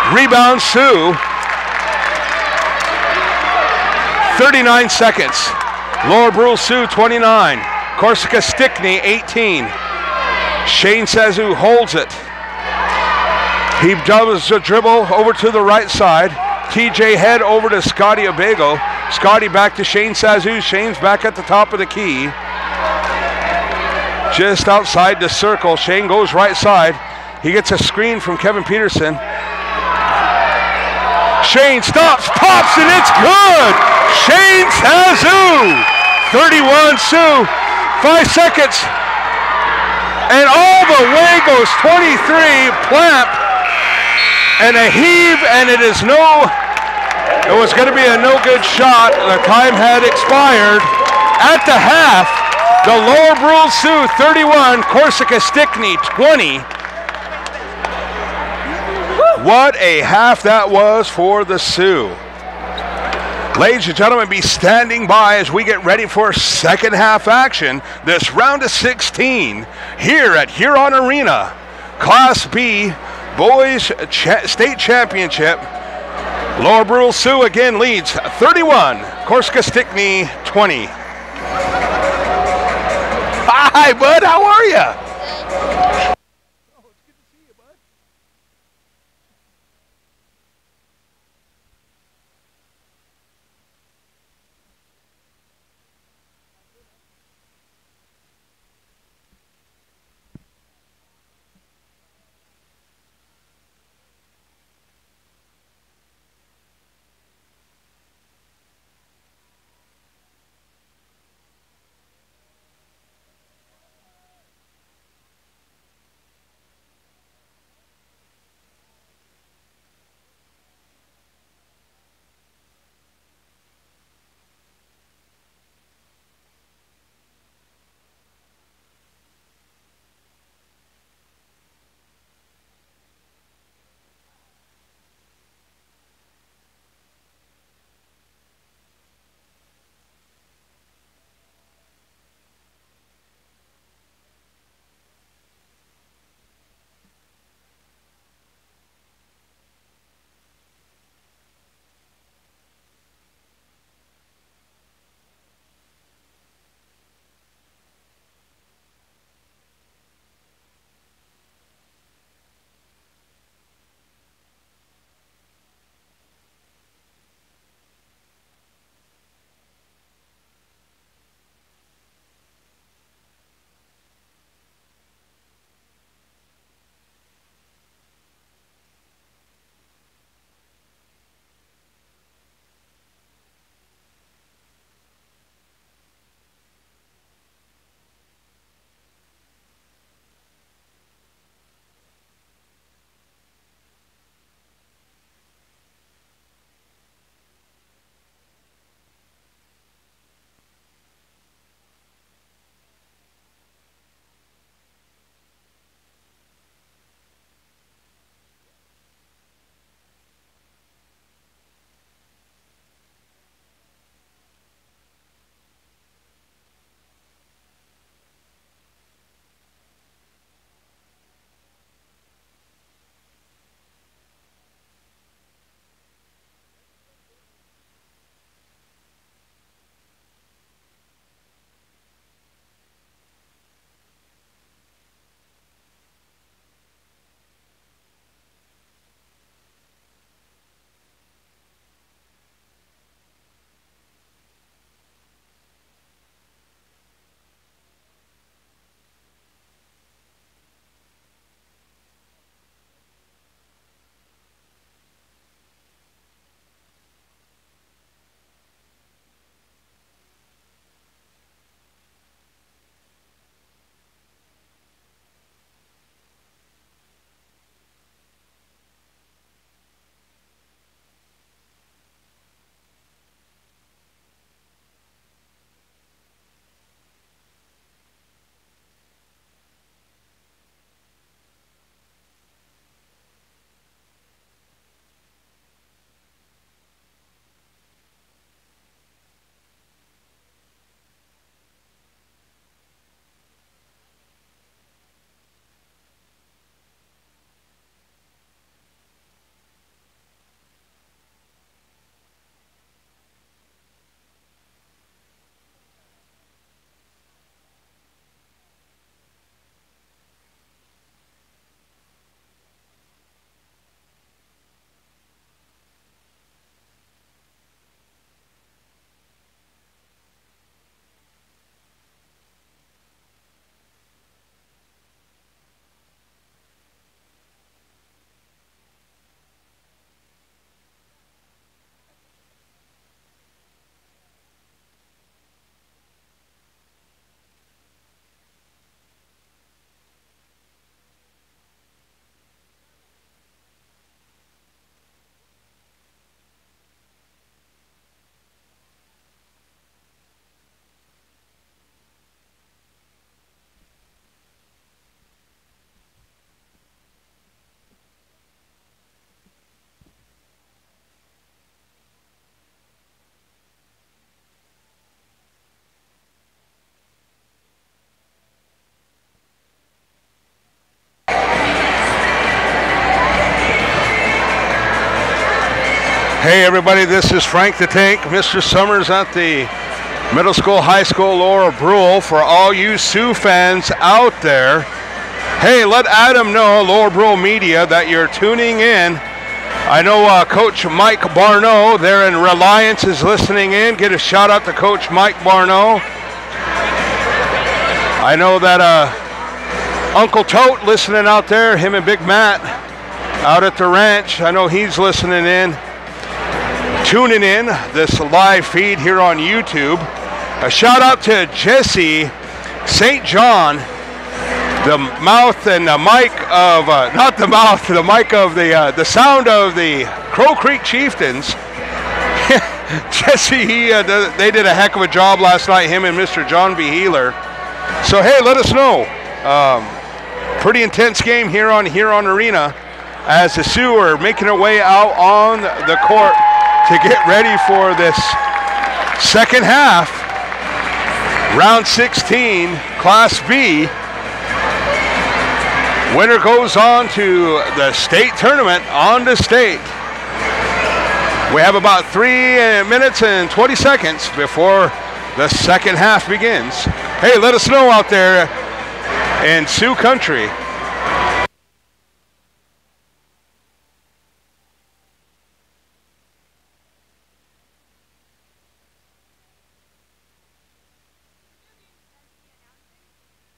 [SPEAKER 5] Rebound Sioux. 39 seconds. Lower Brule Sioux 29. Corsica Stickney 18. Shane Sazu holds it. He does a dribble over to the right side. TJ Head over to Scotty Abago. Scotty back to Shane Sazu. Shane's back at the top of the key. Just outside the circle. Shane goes right side. He gets a screen from Kevin Peterson. Shane stops, pops, and it's good! Shane Sazu! 31 Sioux. 5 seconds. And all the way goes 23 Plamp. And a heave, and it was going to be a no good shot. The time had expired. At the half, the Lower Brule Sioux 31, Corsica Stickney 20. What a half that was for the Sioux. Ladies and gentlemen, be standing by as we get ready for second half action. This round of 16 here at Huron Arena. Class B Boys State Championship. Lower Brule Sioux again leads 31, Corsica Stickney 20. Hi, bud, how are you? Hey everybody, this is Frank the Tank, Mr. Summers at the middle school, high school, Laura Brule. For all you Sioux fans out there, hey, let Adam know, Laura Brule Media, that you're tuning in. I know Coach Mike Barneau there in Reliance is listening in. Get a shout out to Coach Mike Barneau. I know that Uncle Tote listening out there, him and Big Matt out at the ranch. I know he's listening in, tuning in this live feed here on YouTube. A shout out to Jesse St. John, the mouth and the mic of, not the mouth, the mic of the sound of the Crow Creek Chieftains. Jesse, they did a heck of a job last night, him and Mr. John B. Healer. So hey, let us know. Pretty intense game here on Arena as the Sioux are making their way out on the court to get ready for this second half. Round 16, Class B. Winner goes on to the state tournament on the state. We have about 3 minutes and 20 seconds before the second half begins. Hey, let us know out there in Sioux Country.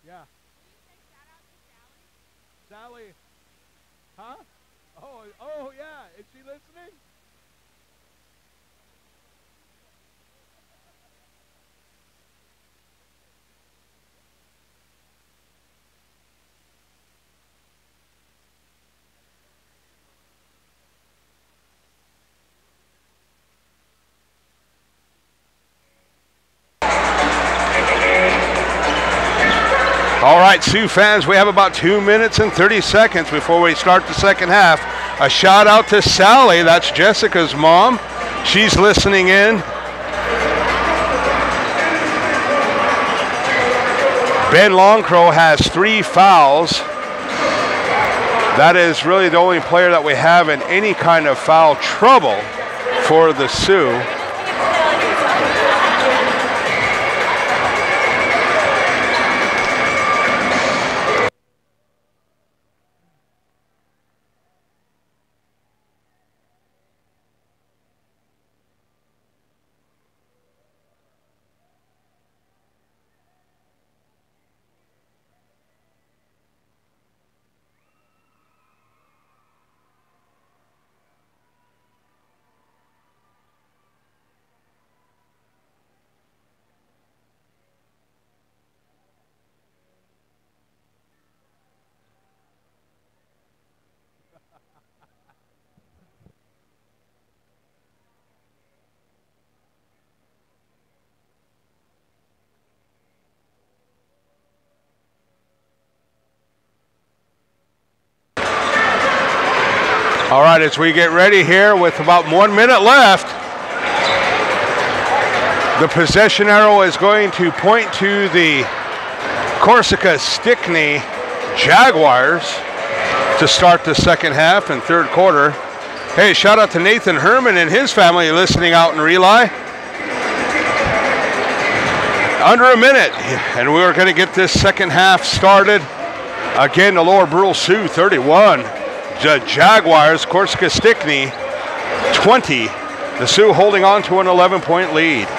[SPEAKER 2] Yeah. Sally. Huh? Oh yeah. Is she listening?
[SPEAKER 5] All right, Sioux fans, we have about 2 minutes and 30 seconds before we start the second half. A shout out to Sally, that's Jessica's mom. She's listening in. Ben Longcrow has 3 fouls. That is really the only player that we have in any kind of foul trouble for the Sioux. All right, as we get ready here with about 1 minute left, the possession arrow is going to point to the Corsica Stickney Jaguars to start the second half and third quarter. Hey, shout out to Nathan Herman and his family listening out in Rely. Under a minute, and we're going to get this second half started. Again, the Lower Brule Sioux 31. The Jaguars, Corsica Stickney 20. The Sioux holding on to an 11-point lead.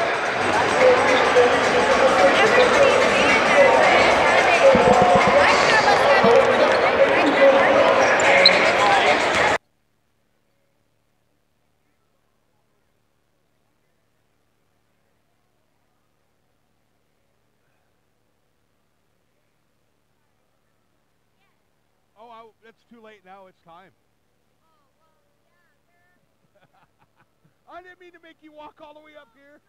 [SPEAKER 2] It's too late now. It's time. I didn't mean to make you walk all the way up here.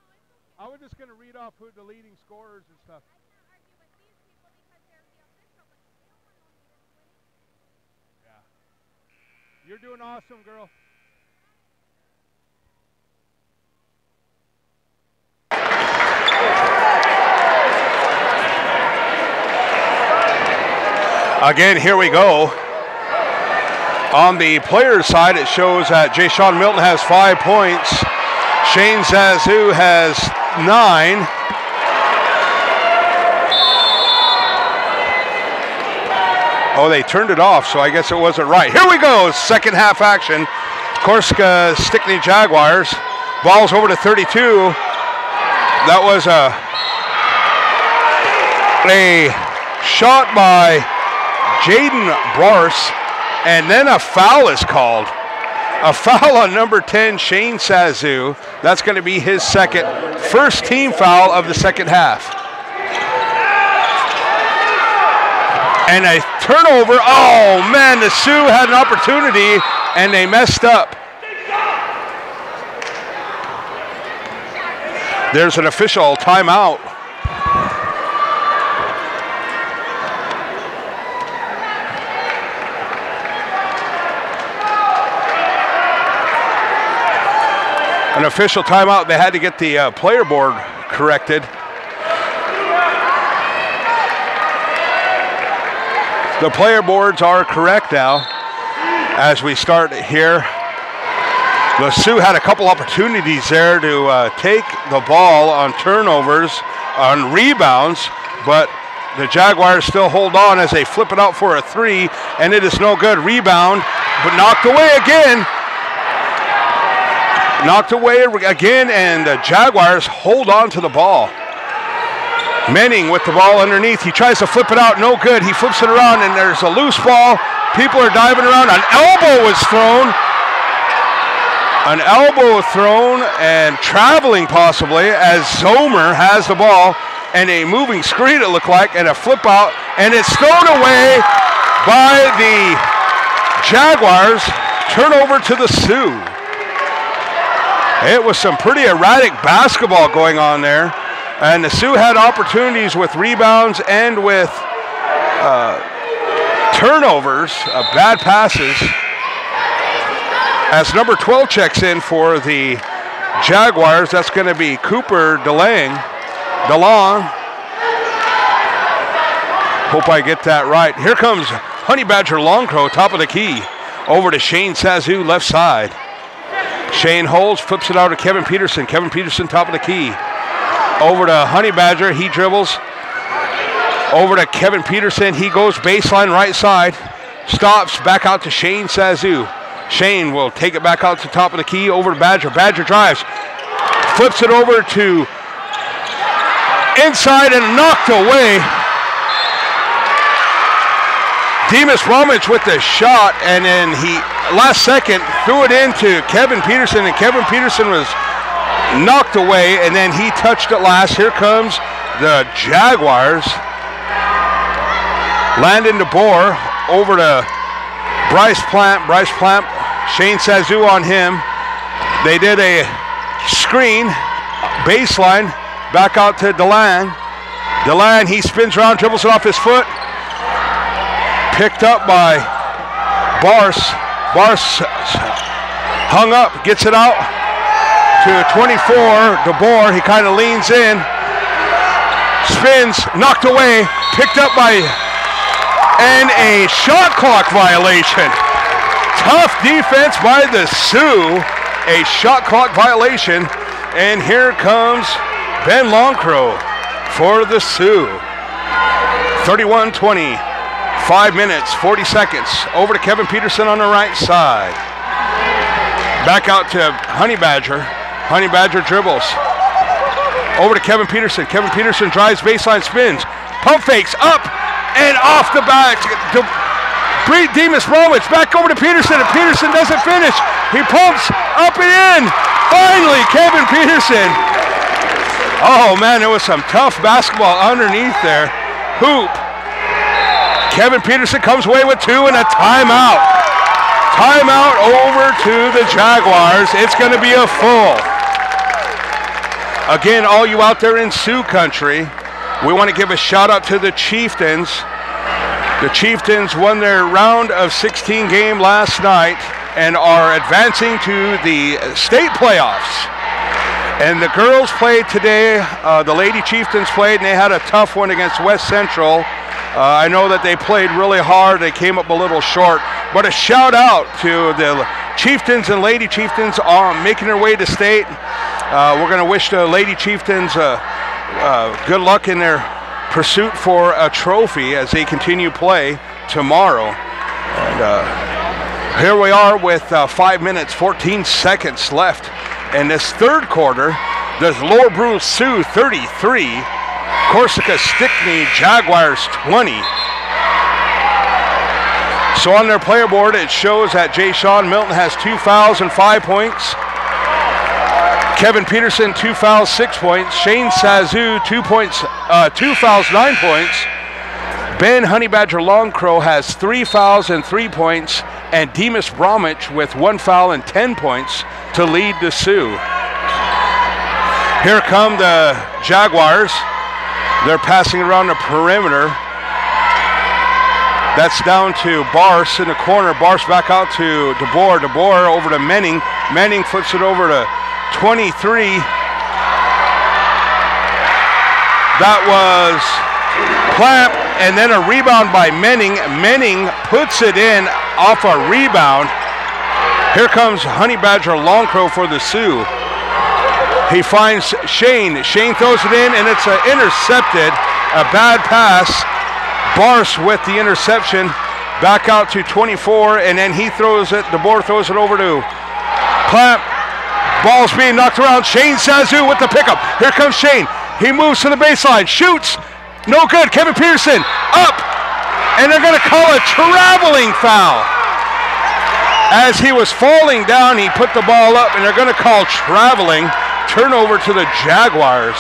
[SPEAKER 2] I was just going to read off who the leading scorers and stuff. Yeah. You're doing awesome, girl.
[SPEAKER 5] Again, here we go. On the players' side, it shows that Jay Sean Milton has 5 points. Shane Zazu has 9. Oh, they turned it off, so I guess it wasn't right. Here we go, second half action. Corsica Stickney Jaguars. Ball's over to 32. That was a shot by Jaden Barse, and then a foul is called. A foul on number 10, Shane Zazu. That's going to be his first team foul of the second half. And a turnover. Oh, man, the Sioux had an opportunity, and they messed up. There's an official timeout. An official timeout. They had to get the player board corrected. The player boards are correct now as we start here. The Sioux had a couple opportunities there to take the ball on turnovers, on rebounds, but the Jaguars still hold on as they flip it out for a 3, and it is no good. Rebound, but knocked away again. Knocked away again, and the Jaguars hold on to the ball. Menning with the ball underneath. He tries to flip it out, no good. He flips it around, and there's a loose ball. People are diving around. An elbow was thrown. An elbow thrown and traveling possibly as Zomer has the ball, and a moving screen it looked like, and a flip out, and it's thrown away by the Jaguars. Turnover to the Sioux. It was some pretty erratic basketball going on there, and the Sioux had opportunities with rebounds and with turnovers, bad passes. As number 12 checks in for the Jaguars, that's going to be Cooper DeLong. Hope I get that right. Here comes Honey Badger Longcrow, top of the key. Over to Shane Zazu, left side. Shane holds, flips it out to Kevin Peterson. Kevin Peterson, top of the key. Over to Honey Badger, he dribbles. Over to Kevin Peterson, he goes baseline right side. Stops, back out to Shane Zazu. Shane will take it back out to top of the key, over to Badger. Badger drives, flips it over to inside and knocked away. Demas Romich with the shot, and then he, last second, threw it into Kevin Peterson, and Kevin Peterson was knocked away, and then he touched it last. Here comes the Jaguars. Landon DeBoer over to Bryce Plant. Bryce Plant, Shane Zazu on him. They did a screen, baseline, back out to DeLang. DeLang, he spins around, dribbles it off his foot. Picked up by Barse. Barse hung up, gets it out to 24. DeBoer, he kind of leans in, spins, knocked away, picked up by, and a shot clock violation. Tough defense by the Sioux. A shot clock violation. And here comes Ben Longcrow for the Sioux. 31-20. 5 minutes, 40 seconds. Over to Kevin Peterson on the right side. Back out to Honey Badger. Honey Badger dribbles. Over to Kevin Peterson. Kevin Peterson drives baseline, spins. Pump fakes up and off the back. Demas Romich back over to Peterson, and Peterson doesn't finish. He pumps up and in. Finally, Kevin Peterson. Oh man, there was some tough basketball underneath there. Hoop. Kevin Peterson comes away with 2 and a timeout. Timeout over to the Jaguars. It's going to be a full. Again, all you out there in Sioux country, we want to give a shout out to the Chieftains. The Chieftains won their round of 16 game last night and are advancing to the state playoffs. And the girls played today. The Lady Chieftains played, and they had a tough one against West Central. I know that they played really hard. They came up a little short. But a shout out to the Chieftains and Lady Chieftains making their way to state. We're going to wish the Lady Chieftains good luck in their pursuit for a trophy as they continue play tomorrow. And here we are with 5 minutes, 14 seconds left in this third quarter. The Lower Brule Sioux 33, Corsica Stickney Jaguars 20. So on their player board, it shows that Jay Sean Milton has 2 fouls and 5 points. Kevin Peterson, 2 fouls, 6 points. Shane Sazoo, 2 fouls, 9 points. Ben Honey Badger Longcrow has 3 fouls and 3 points. And Demas Bromwich with 1 foul and 10 points to lead the Sioux. Here come the Jaguars. They're passing around the perimeter. That's down to Bars in the corner. Bars back out to DeBoer. DeBoer over to Menning. Menning flips it over to 23. That was Clapp, and then a rebound by Menning. Menning puts it in off a rebound. Here comes Honey Badger Longcrow for the Sioux. He finds Shane. Shane throws it in, and it's intercepted. A bad pass. Bars with the interception. Back out to 24, and then he throws it. DeBoer throws it over to Clapp. Ball's being knocked around. Shane Sazoo with the pickup. Here comes Shane. He moves to the baseline. Shoots. No good. Kevin Peterson up. And they're going to call a traveling foul. As he was falling down, he put the ball up, and they're going to call traveling. Turnover to the Jaguars.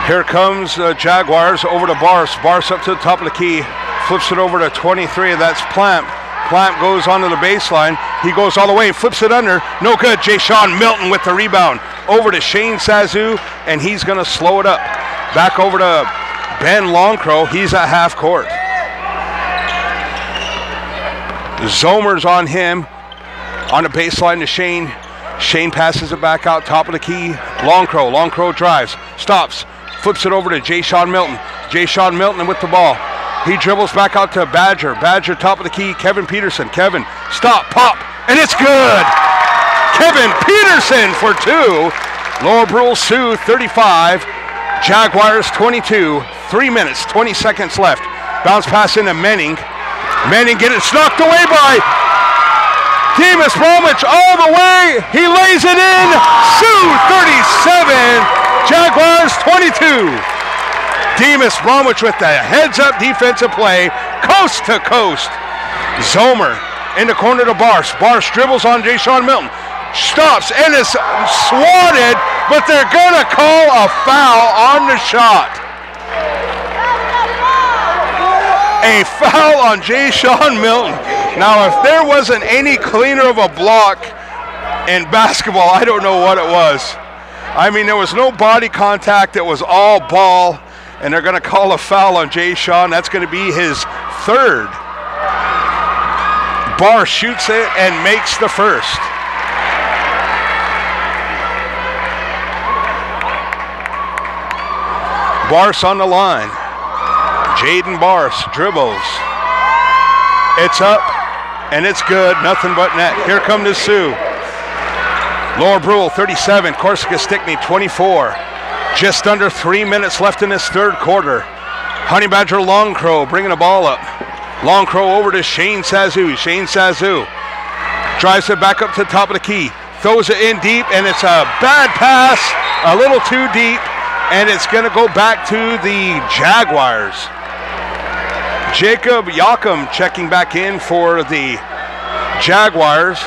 [SPEAKER 5] Here comes the Jaguars over to Bars. Bars up to the top of the key. Flips it over to 23. That's Plamp. Plamp goes onto the baseline. He goes all the way and flips it under. No good. Jay Sean Milton with the rebound. Over to Shane Sazoo, and he's going to slow it up. Back over to Ben Longcrow. He's at half court. Zomer's on him. On the baseline to Shane. Shane passes it back out, top of the key. Longcrow. Longcrow drives. Stops. Flips it over to Jay Sean Milton. Jay Sean Milton with the ball. He dribbles back out to Badger. Badger top of the key. Kevin Peterson. Kevin. Stop. Pop. And it's good. Kevin Peterson for 2. Lower Brule Sioux 35. Jaguars 22. 3 minutes, 20 seconds left. Bounce pass into Menning. Menning get it knocked away by Demas Bromwich all the way. He lays it in. Sioux 37. Jaguars 22. Demas Bromwich with the heads-up defensive play, coast to coast. Zomer in the corner to Bars. Bars dribbles on Jay Sean Milton. Stops and is swatted, but they're going to call a foul on the shot. A foul on Jay Sean Milton. Now, if there wasn't any cleaner of a block in basketball, I don't know what it was. I mean, there was no body contact. It was all ball, and they're going to call a foul on Jay Sean. That's going to be his 3rd. Barr shoots it and makes the first. Bars on the line. Jaden Bars dribbles. It's up, and it's good. Nothing but net. Here come the Sioux. Lower Brule 37, Corsica Stickney 24. Just under 3 minutes left in this third quarter. Honey Badger Longcrow bringing the ball up. Longcrow over to Shane Sazoo. Shane Sazoo drives it back up to the top of the key. Throws it in deep, and it's a bad pass. A little too deep, and it's going to go back to the Jaguars. Jacob Yakum checking back in for the Jaguars.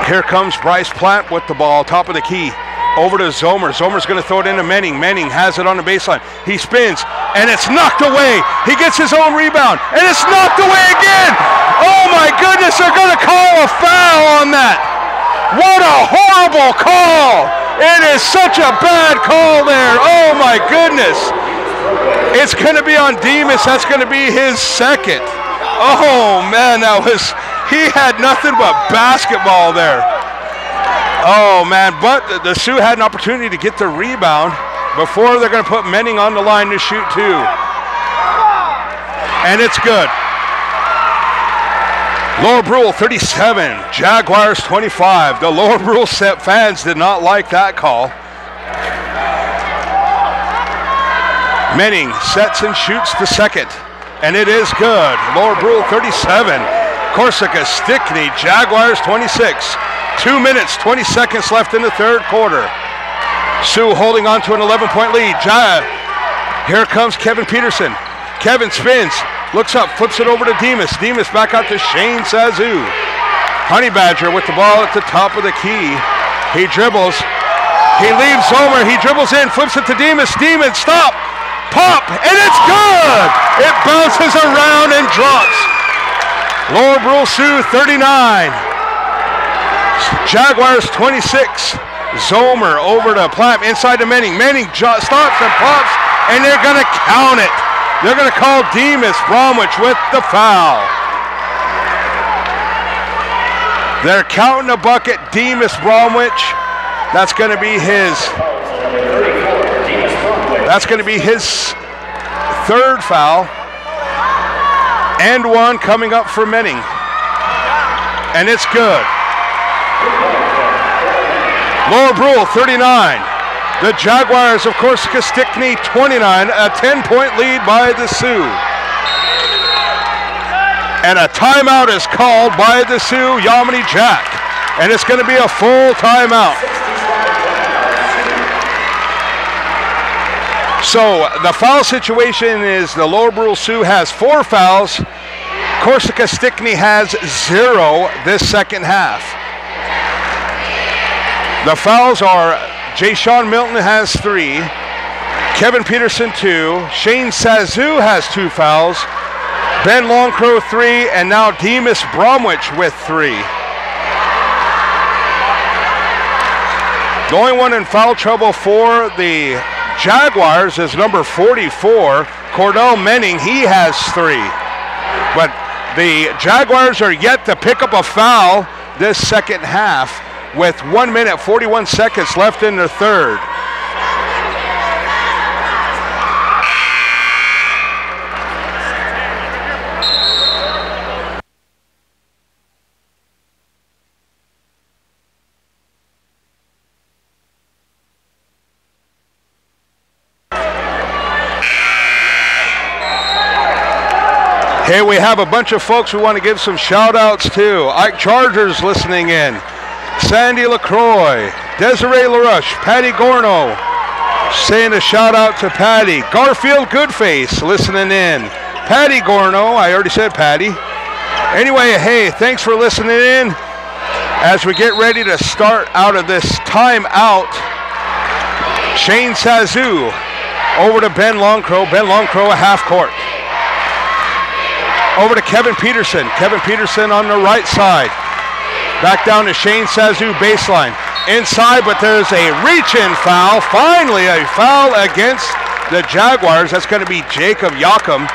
[SPEAKER 5] Here comes Bryce Platt with the ball, top of the key. Over to Zomer. Zomer's going to throw it into Menning. Menning has it on the baseline. He spins, and it's knocked away. He gets his own rebound, and it's knocked away again. Oh, my goodness, they're going to call a foul on that. What a horrible call. It is such a bad call there. Oh, my goodness. It's going to be on Demas. That's going to be his second. Oh, man, he had nothing but basketball there. Oh, man, but the Sioux had an opportunity to get the rebound before they're going to put Menning on the line to shoot two. And it's good. Lower Brule 37, Jaguars 25. The Lower Brule set fans did not like that call. Menning sets and shoots the second, and it is good. Lower Brule 37, Corsica Stickney, Jaguars 26. 2 minutes, 20 seconds left in the third quarter. Sioux holding on to an 11-point lead. Here comes Kevin Peterson. Kevin spins, looks up, flips it over to Demas. Demas back out to Shane Sazoo. Honey Badger with the ball at the top of the key. He dribbles. He leaves Zomer. He dribbles in, flips it to Demas. Demas, stop, pop, and it's good. It bounces around and drops. Lower Brule Sioux 39. Jaguars 26. Zomer over to Platt, inside to Menning. Menning stops and pops, and they're going to count it. They're going to call Demas Bromwich with the foul. They're counting the bucket, Demas Bromwich. That's going to be his. That's going to be his third foul. And one coming up for Menning. And it's good. Lower Brule 39. The Jaguars of Corsica Stickney 29, a 10-point lead by the Sioux. And a timeout is called by the Sioux Yamini Jack. And it's going to be a full timeout. So the foul situation is the Lower Brule Sioux has 4 fouls. Corsica Stickney has 0 this second half. The fouls are Jay Sean Milton has 3, Kevin Peterson 2, Shane Sazoo has 2 fouls, Ben Longcrow 3, and now Demas Bromwich with 3. The only one in foul trouble for the Jaguars is number 44, Cordell Menning. He has 3. But the Jaguars are yet to pick up a foul this second half, with 1 minute, 41 seconds left in the third. Hey, we have a bunch of folks we want to give some shout outs to. Ike Chargers listening in. Sandy LaCroix, Desiree LaRush, Patty Gorno, saying a shout out to Patty. Garfield Goodface listening in. Patty Gorno, I already said Patty. Anyway, hey, thanks for listening in. As we get ready to start out of this timeout, Shane Sazoo over to Ben Longcrow. Ben Longcrow a half court. Over to Kevin Peterson. Kevin Peterson on the right side. Back down to Shane Sazoo baseline. Inside, but there's a reach-in foul. Finally, a foul against the Jaguars. That's going to be Jacob Yakum.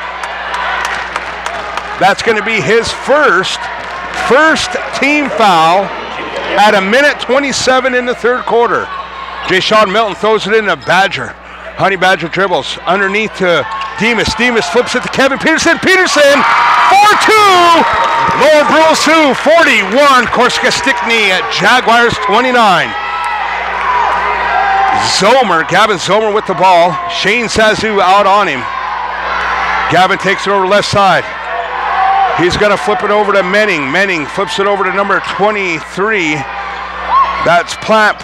[SPEAKER 5] That's going to be his first team foul at 1:27 in the third quarter. Jay Sean Milton throws it into Badger. Honey Badger dribbles underneath to Demas. Demas flips it to Kevin Peterson. Peterson, 4-2. Lower Brule Sioux 41, Corsica Stickney at Jaguars 29. Gavin Zomer with the ball. Shane Sazoo out on him. Gavin takes it over left side. He's going to flip it over to Menning. Menning flips it over to number 23. That's Plant.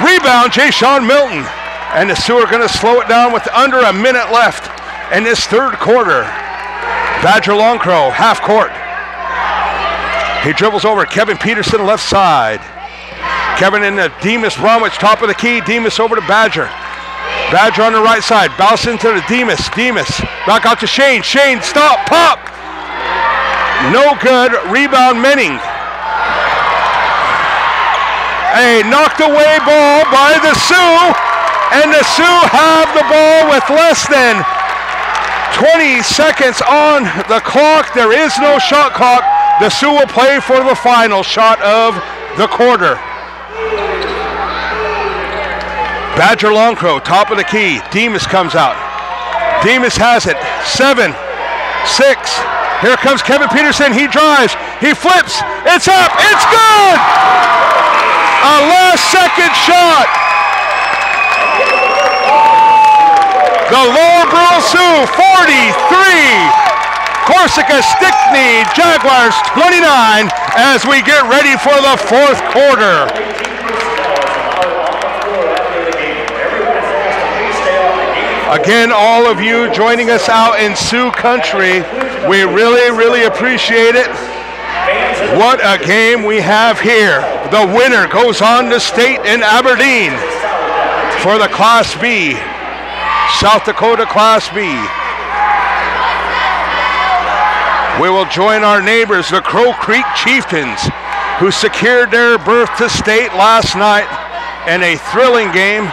[SPEAKER 5] Rebound, Jay Sean Milton. And the Sioux are going to slow it down with under a minute left in this third quarter. Badger Longcrow, half court. He dribbles over Kevin Peterson left side. Kevin in the Demas Bromwich, top of the key. Demas over to Badger. Badger on the right side. Bounce into the Demas. Demas back out to Shane. Shane, stop, pop. No good. Rebound Menning. A knocked away ball by the Sioux. And the Sioux have the ball with less than 20 seconds on the clock. There is no shot clock. The Sioux will play for the final shot of the quarter. Badger Longcrow, top of the key. Demas comes out. Demas has it. 7, 6. Here comes Kevin Peterson. He drives. He flips. It's up. It's good. A last-second shot. The Lower Brule Sioux 43. Corsica Stickney Jaguars 29 as we get ready for the fourth quarter. Again, all of you joining us out in Sioux country, we really appreciate it. What a game we have here. The winner goes on to state in Aberdeen for the Class B, South Dakota Class B. We will join our neighbors, the Crow Creek Chieftains, who secured their berth to state last night in a thrilling game.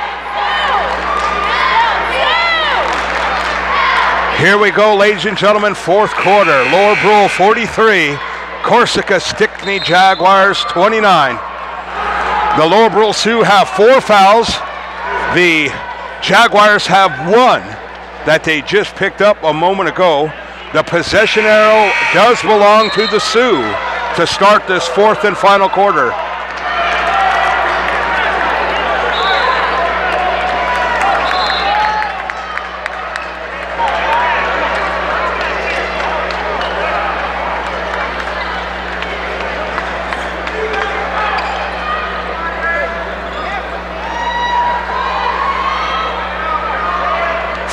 [SPEAKER 5] Here we go, ladies and gentlemen, fourth quarter. Lower Brule 43, Corsica Stickney Jaguars 29. The Lower Brule Sioux have 4 fouls. The Jaguars have 1 that they just picked up a moment ago. The possession arrow does belong to the Sioux to start this fourth and final quarter.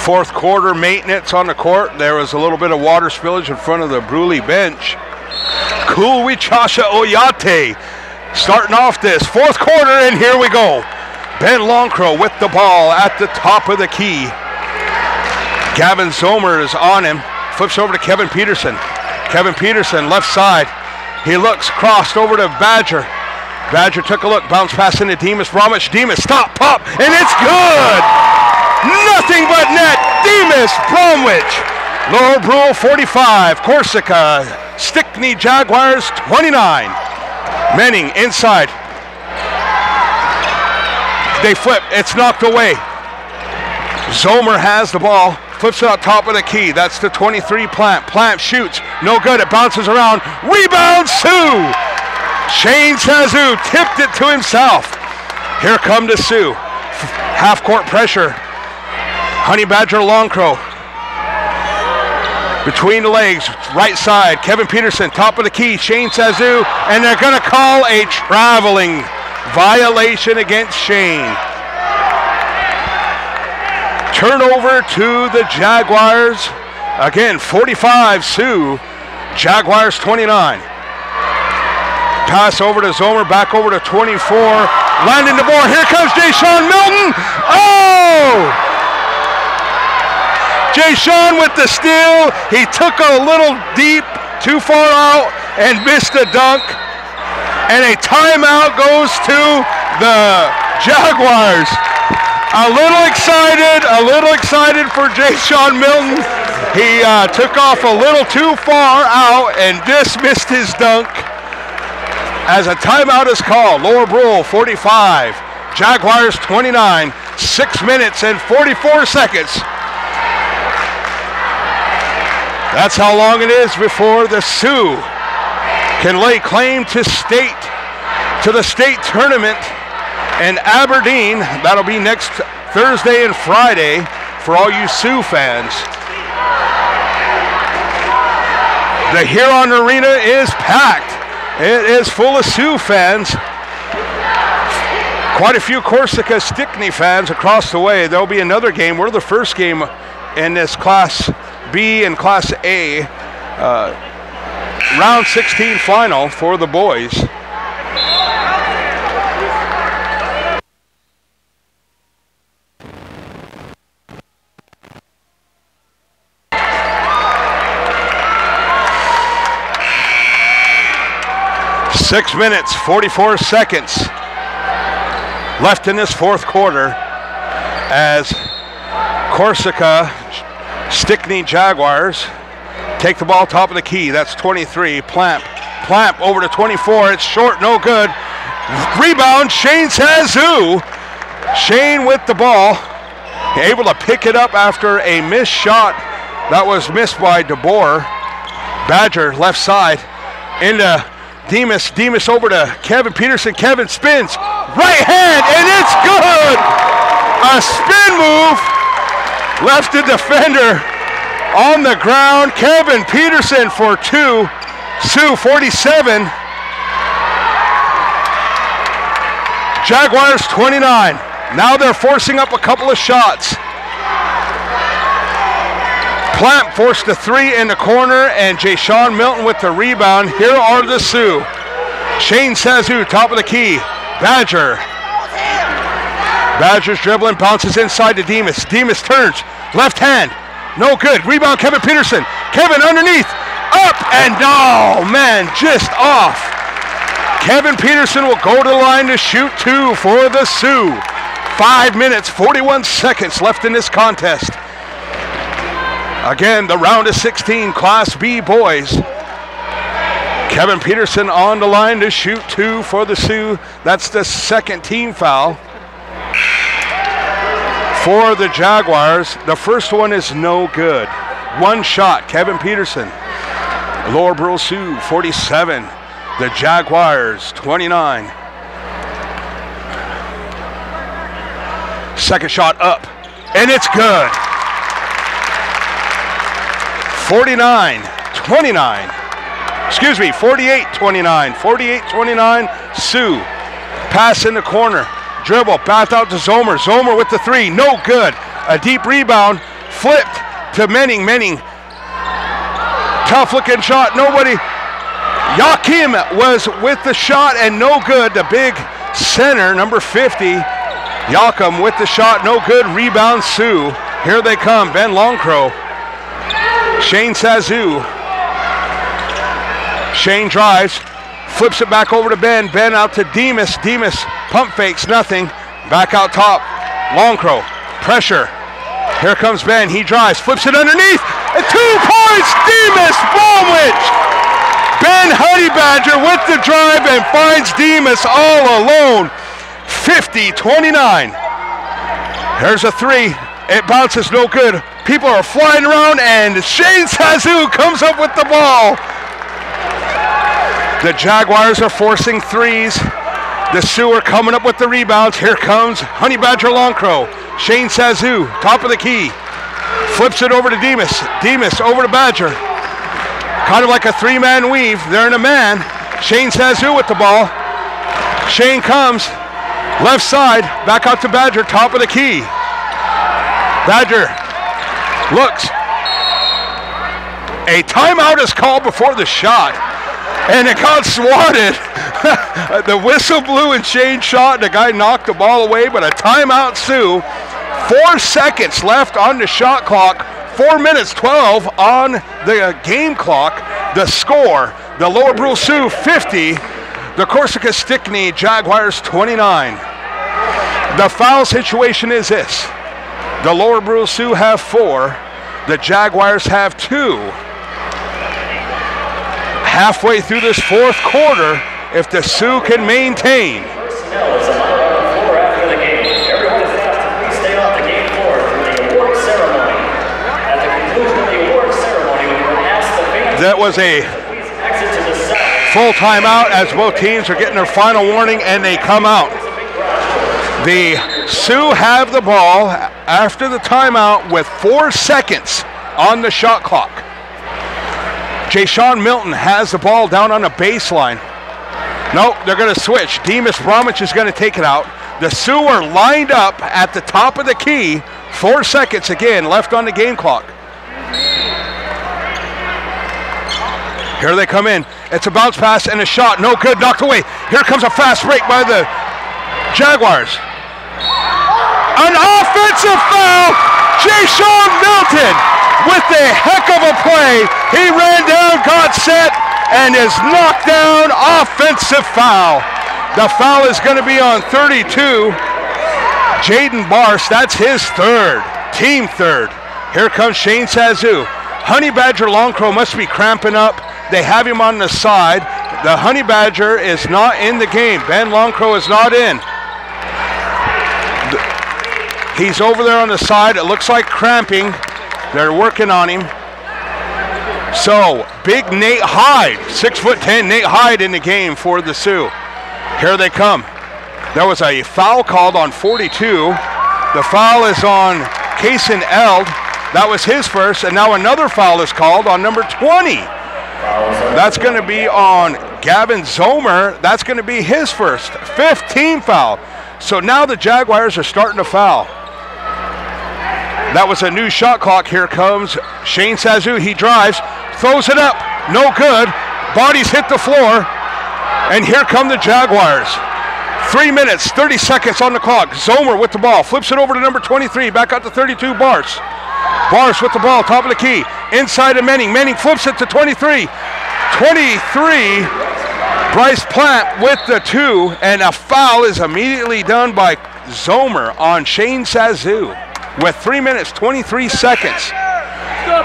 [SPEAKER 5] Fourth quarter maintenance on the court. There was a little bit of water spillage in front of the Brule bench. Kulwichasha Oyate starting off this fourth quarter, and here we go. Ben Longcrow with the ball at the top of the key. Gavin Zomer is on him. Flips over to Kevin Peterson. Kevin Peterson, left side. He looks, crossed over to Badger. Badger took a look, bounce pass into Demas Bromwich. Demas, stop, pop, and it's good! Nothing but net. Demas Bromwich. Lower Brule 45. Corsica Stickney Jaguars 29. Menning inside. They flip. It's knocked away. Zomer has the ball. Flips it out top of the key. That's the 23 Plant. Plant shoots. No good. It bounces around. Rebound Sioux. Shane Sazoo tipped it to himself. Here come the Sioux. Half court pressure. Honey Badger Longcrow. Between the legs, right side. Kevin Peterson, top of the key. Shane Sazoo, and they're going to call a traveling violation against Shane. Turnover to the Jaguars. Again, 45 Sioux. Jaguars 29. Pass over to Zomer, back over to 24. Landing the ball. Here comes Jay-Sean Milton. Oh! Jay-Sean with the steal. He took a little deep, too far out, and missed the dunk. And a timeout goes to the Jaguars. A little excited for Jay-Sean Milton. He took off a little too far out and dismissed his dunk. As a timeout is called, Lower Brule 45, Jaguars 29, 6 minutes and 44 seconds. That's how long it is before the Sioux can lay claim to the state tournament in Aberdeen. That'll be next Thursday and Friday for all you Sioux fans. The Huron Arena is packed. It is full of Sioux fans. Quite a few Corsica Stickney fans across the way. There'll be another game. We're the first game in this Class B and Class A round 16 final for the boys. Six minutes, 44 seconds left in this fourth quarter. as Corsica, Stickney Jaguars take the ball top of the key. That's 23. Plamp over to 24. It's short, no good. Rebound, Shane Sazoo. Shane with the ball, able to pick it up after a missed shot that was missed by DeBoer. Badger left side into Demas. Demas over to Kevin Peterson. Kevin spins, right hand, and it's good. A spin move left the defender on the ground. Kevin Peterson for 2. Sioux 47. Jaguars 29. Now they're forcing up a couple of shots. Plamp forced a 3 in the corner, and Jay-Sean Milton with the rebound. Here are the Sioux. Shane Sazoo, top of the key. Badger's dribbling, bounces inside to Demas. Demas turns, left hand, no good. Rebound, Kevin Peterson. Kevin underneath, up, and oh man, just off. Kevin Peterson will go to the line to shoot 2 for the Sioux. 5 minutes, 41 seconds left in this contest. Again, the round of 16 Class B boys. Kevin Peterson on the line to shoot 2 for the Sioux. That's the second team foul for the Jaguars. The first one is no good. One shot, Kevin Peterson. Lower Brule Sioux 47, the Jaguars 29. Second shot up, and it's good. 48-29. 48-29, Sioux. Pass in the corner, dribble, back out to Zomer. Zomer with the 3, no good. A deep rebound, flipped to Menning. Tough looking shot, nobody. Yakim was with the shot and no good. The big center, number 50. Yakim with the shot, no good. Rebound, Sioux. Here they come, Ben Longcrow. Shane Sazoo. Shane drives, flips it back over to Ben. Ben out to Demas. Demas pump fakes, nothing. Back out top. Longcrow, pressure. Here comes Ben. He drives, flips it underneath. And 2 points, Demas Bromwich. Ben Honey Badger with the drive and finds Demas all alone. 50-29. Here's a 3. It bounces, no good. People are flying around, and Shane Sazoo comes up with the ball. The Jaguars are forcing 3s. The Sioux are coming up with the rebounds. Here comes Honey Badger Longcrow. Shane Sazoo, top of the key. Flips it over to Demas. Demas over to Badger. Kind of like a 3-man weave. They're in a man. Shane Sazoo with the ball. Shane comes. Left side. Back out to Badger, top of the key. Badger looks. A timeout is called before the shot. And it got swatted. The whistle blew and Shane shot, and the guy knocked the ball away, but a timeout, Sioux. 4 seconds left on the shot clock. 4 minutes 12 on the game clock. The score, the Lower Brule Sioux 50, the Corsica Stickney Jaguars 29. The foul situation is this. The Lower Brule Sioux have 4. The Jaguars have 2. Halfway through this 4th quarter, if the Sioux can maintain.
[SPEAKER 3] Personnel is allowed on the floor after the game. Everyone is asked to please stay off the game floor for the award ceremony. At the conclusion of the award ceremony, we will ask the fans
[SPEAKER 5] That was a
[SPEAKER 3] to please exit to the side.
[SPEAKER 5] full timeout as both teams are getting their final warning and they come out. The Sioux have the ball after the timeout with 4 seconds on the shot clock. Jay-Sean Milton has the ball down on the baseline. Nope, they're going to switch. Demas Bromwich is going to take it out. The Sioux are lined up at the top of the key. 4 seconds again left on the game clock. Here they come in. It's a bounce pass and a shot. No good, knocked away. Here comes a fast break by the Jaguars. An offensive foul. Jay-Sean Milton with a heck of a play. He ran down, got set, and is knocked down. Offensive foul. The foul is going to be on 32. Jaden Barst, that's his third, team third. Here comes Shane Sazu. Honey Badger Long Crow must be cramping up. They have him on the side. The Honey Badger is not in the game. Ben Longcrow is not in. He's over there on the side. It looks like cramping. They're working on him. So, big Nate Hyde, 6'10", Nate Hyde in the game for the Sioux. Here they come. There was a foul called on 42. The foul is on Kaysen Eld. That was his first, and now another foul is called on number 20. That's going to be on Gavin Zomer. That's going to be his first, 5th team foul. So now the Jaguars are starting to foul. That was a new shot clock. Here comes Shane Sazu. He drives, throws it up, no good. Bodies hit the floor, and here come the Jaguars. 3 minutes, 30 seconds on the clock. Zomer with the ball, flips it over to number 23, back out to 32, Bars. Bars with the ball, top of the key, inside of Menning. Menning flips it to 23. 23, Bryce Plant with the 2, and a foul is immediately done by Zomer on Shane Sazu with 3 minutes, 23 seconds.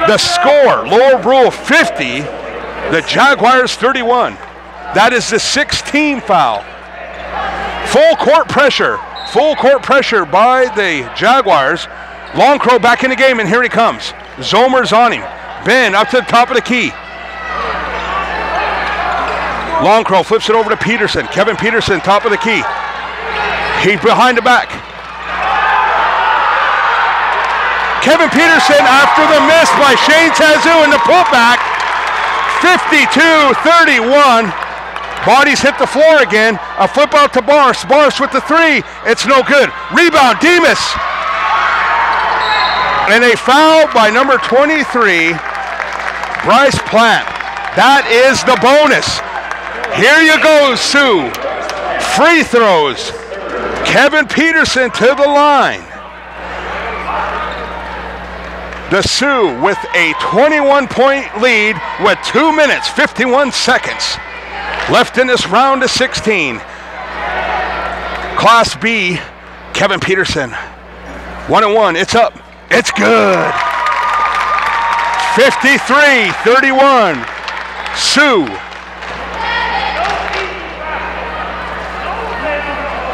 [SPEAKER 5] The score, Lower Brule 50, the Jaguars 31. That is the 6th team foul. Full court pressure by the Jaguars. Long Crow back in the game, and here he comes. Zomer's on him. Ben up to the top of the key. Long Crow flips it over to Peterson. Kevin Peterson, top of the key. He's behind the back. Kevin Peterson after the miss by Shane Sazu in the putback. 52-31. Bodies hit the floor again. A flip out to Bars. Bars with the 3. It's no good. Rebound, Demas. And a foul by number 23, Bryce Plant. That is the bonus. Here you go, Sioux. Free throws. Kevin Peterson to the line. The Sioux with a 21-point lead with 2 minutes, 51 seconds left in this round of 16. Class B, Kevin Peterson. 1-1, it's up. It's good. 53-31, Sioux.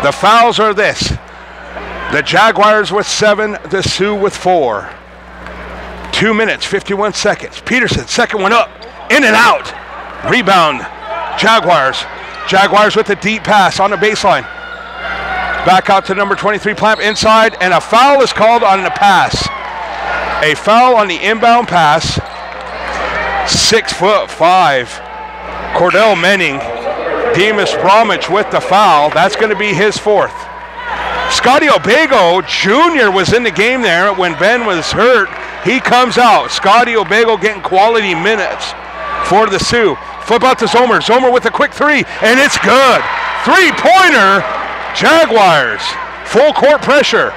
[SPEAKER 5] The fouls are this. The Jaguars with 7, the Sioux with 4. 2 minutes, 51 seconds. Peterson, second one up, in and out. Rebound, Jaguars. Jaguars with a deep pass on the baseline. Back out to number 23, Plant inside, and a foul is called on the pass. A foul on the inbound pass. 6'5", Cordell Menning. Demas Bromwich with the foul. That's going to be his 4th. Scotty Obago Jr. was in the game there when Ben was hurt. He comes out. Scotty Obago getting quality minutes for the Sioux. Flip out to Zomer. Zomer with a quick 3, and it's good. 3-pointer, Jaguars. Full court pressure.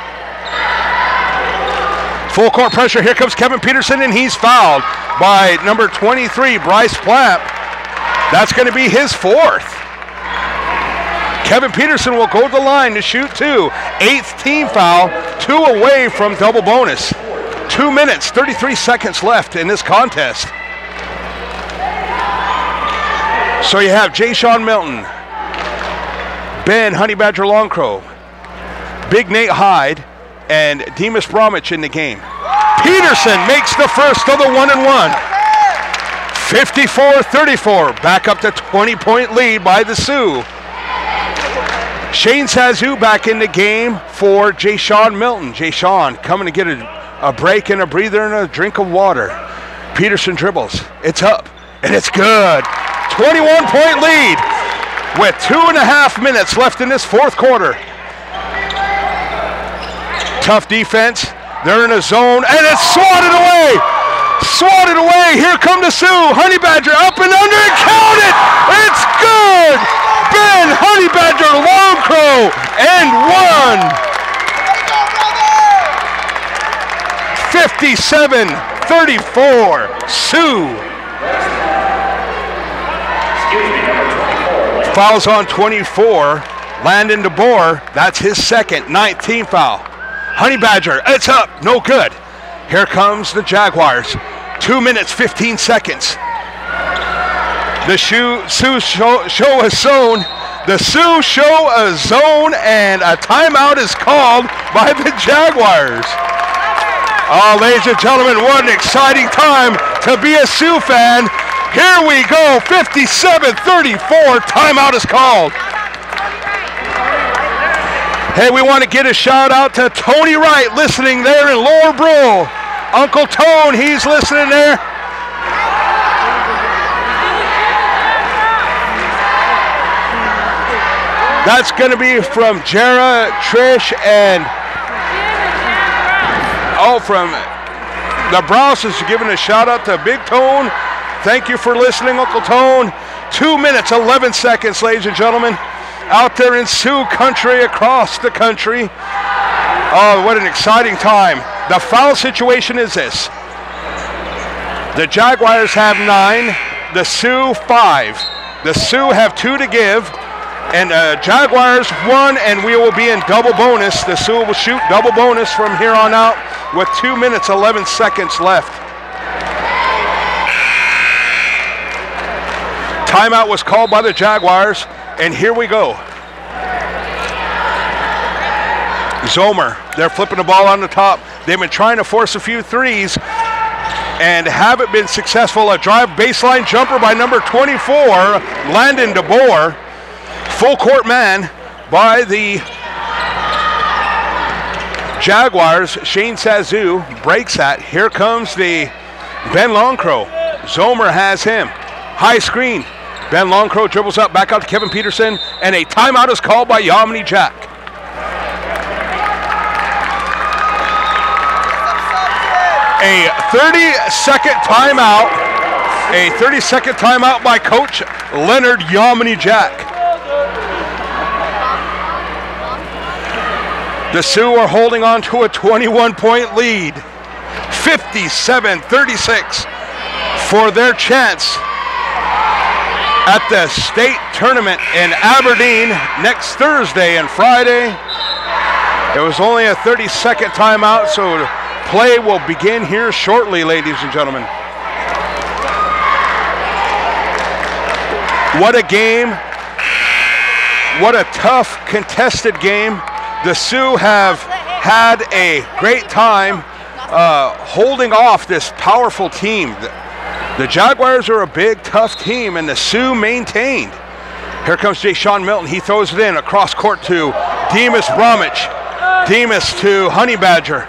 [SPEAKER 5] Full court pressure. Here comes Kevin Peterson, and he's fouled by number 23, Bryce Plant. That's going to be his 4th. Kevin Peterson will go to the line to shoot 2. 8th team foul, 2 away from double bonus. 2 minutes, 33 seconds left in this contest. So you have Jay Sean Milton, Ben Honey Badger Longcrow, Big Nate Hyde, and Demas Bromwich in the game. Peterson makes the first of the 1-1. 54-34, back up to 20-point lead by the Sioux. Shane Sazu back in the game for Jay Sean Milton. Jay Sean coming to get a break and a breather and a drink of water. Peterson dribbles. It's up, and it's good. 21-point lead with 2.5 minutes left in this 4th quarter. Tough defense. They're in a zone, and it's swatted away. Swatted away. Here come the Sioux. Honey Badger up and under, and count it. It's good. Ben Honey Badger Longcrow and 1. 57-34, Sioux. Fouls on 24. Landon DeBoer, that's his second, 9th team foul. Honey Badger, it's up, no good. Here comes the Jaguars. 2 minutes, 15 seconds. The Sioux show a zone. The Sioux show a zone, and a timeout is called by the Jaguars. Oh, ladies and gentlemen, what an exciting time to be a Sioux fan. Here we go, 57-34, timeout is called. Hey, we want to get a shout out to Tony Wright listening there in Lower Brule. Uncle Tone, he's listening there. That's going to be from Jara, Trish, and from the Brouses, giving a shout out to Big Tone. Thank you for listening, Uncle Tone. 2 minutes, 11 seconds, ladies and gentlemen. Out there in Sioux country, across the country. Oh, what an exciting time. The foul situation is this. The Jaguars have 9, the Sioux 5. The Sioux have 2 to give, and Jaguars 1, and we will be in double bonus. The Sioux will shoot double bonus from here on out with 2 minutes, 11 seconds left. Timeout was called by the Jaguars. And here we go. Zomer, they're flipping the ball on the top. They've been trying to force a few threes and haven't been successful. A drive baseline jumper by number 24, Landon DeBoer. Full court man by the Jaguars. Shane Sazu breaks that. Here comes the Ben Longcrow. Zomer has him. High screen. Ben Longcrow dribbles up, back out to Kevin Peterson, and a timeout is called by Yamini Jack. A 30-second timeout. A 30-second timeout by Coach Leonard Yamini Jack. The Sioux are holding on to a 21-point lead. 57-36 for their chance at the state tournament in Aberdeen next Thursday and Friday. It was only a 30-second timeout, so play will begin here shortly, ladies and gentlemen. What a game. What a tough, contested game. The Sioux have had a great time holding off this powerful team. The Jaguars are a big, tough team, and the Sioux maintained. Here comes Jay Sean Milton. He throws it in across court to Demas Bromwich. Demas to Honey Badger.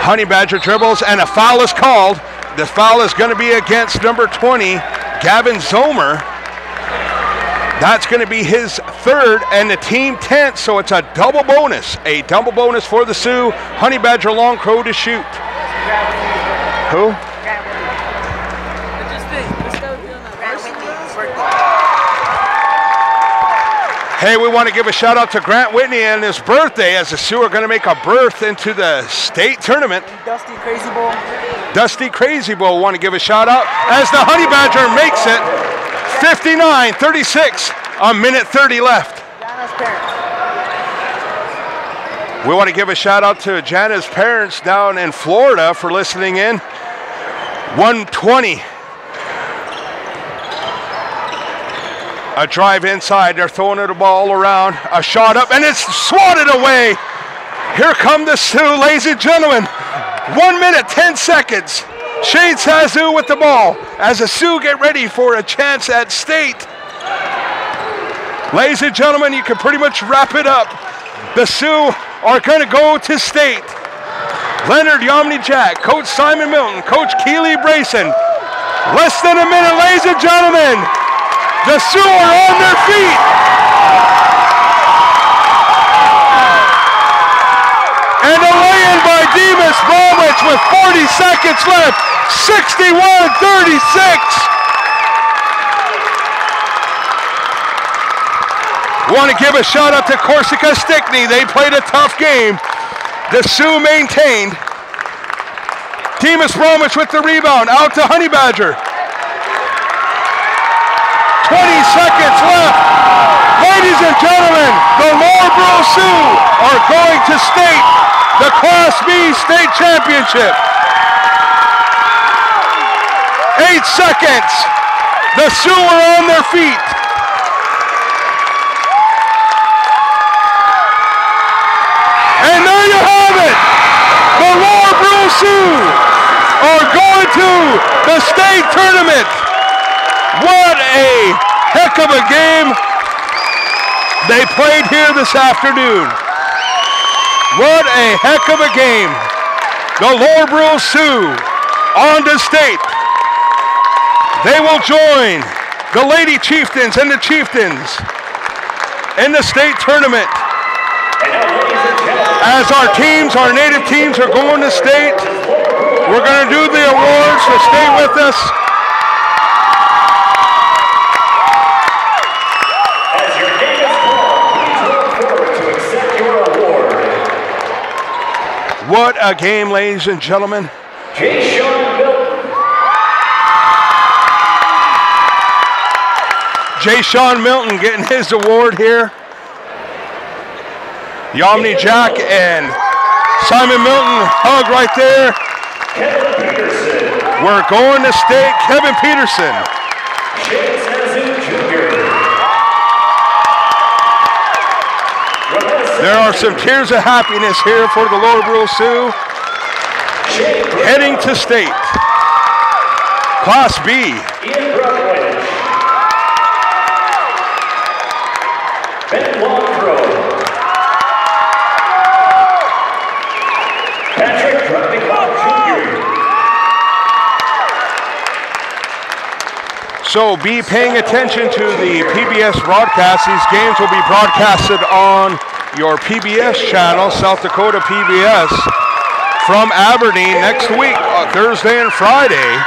[SPEAKER 5] Honey Badger dribbles, and a foul is called. The foul is going to be against number 20, Gavin Zomer. That's going to be his 3rd and the team 10th, so it's a double bonus. A double bonus for the Sioux. Honey Badger Longcrow to shoot. Who? Hey, we want to give a shout out to Grant Whitney and his birthday, as the Sioux are going to make a berth into the state tournament.
[SPEAKER 1] Dusty Crazy Bowl.
[SPEAKER 5] Dusty Crazy Bowl, want to give a shout out as the Honey Badger makes it. 59-36, a minute 30 left.
[SPEAKER 1] Jana's parents.
[SPEAKER 5] We want to give a shout out to Jana's parents down in Florida for listening in. 120. A drive inside, they're throwing the ball around, a shot up, and it's swatted away. Here come the Sioux, ladies and gentlemen. 1 minute, 10 seconds. Shane Sazu with the ball as the Sioux get ready for a chance at state. Ladies and gentlemen, you can pretty much wrap it up. The Sioux are going to go to state. Leonard Yamini Jack, Coach Simon Milton, Coach Keely Brayson. Less than a minute, ladies and gentlemen. The Sioux are on their feet. And a lay-in by Demas Bromwich with 40 seconds left. 61-36. Want to give a shout out to Corsica Stickney. They played a tough game. The Sioux maintained. Demas Bromwich with the rebound. Out to Honey Badger. 20 seconds left. Ladies Ladies and gentlemen, the Lower Brule Sioux are going to state the Class B state championship. 8 seconds. The Sioux are on their feet. And there you have it. The Lower Brule Sioux are going to the state tournament. What a heck of a game they played here this afternoon. What a heck of a game. The Lower Brule Sioux on to state. They will join the Lady Chieftains and the Chieftains in the state tournament. As our teams, our native teams are going to state, we're going to do the awards, so stay with us.
[SPEAKER 3] As your name is called, please look forward to accept your award.
[SPEAKER 5] What a game, ladies and gentlemen.
[SPEAKER 3] Jay-Sean Milton.
[SPEAKER 5] Jay-Sean Milton getting his award here. Yomni Jack and Simon Milton hug right there.
[SPEAKER 3] Kevin Peterson.
[SPEAKER 5] We're going to state. Kevin Peterson.
[SPEAKER 3] Shane Sazu Jr.
[SPEAKER 5] There are some tears of happiness here for the Lower Brule Sioux. Heading to state. Class B.
[SPEAKER 3] Ian Brockwich. Ben Longcrow. Patrick Drutnikov Jr.
[SPEAKER 5] So be paying attention to the PBS broadcast. These games will be broadcasted on your PBS channel, South Dakota PBS, from Aberdeen next week, Thursday and Friday.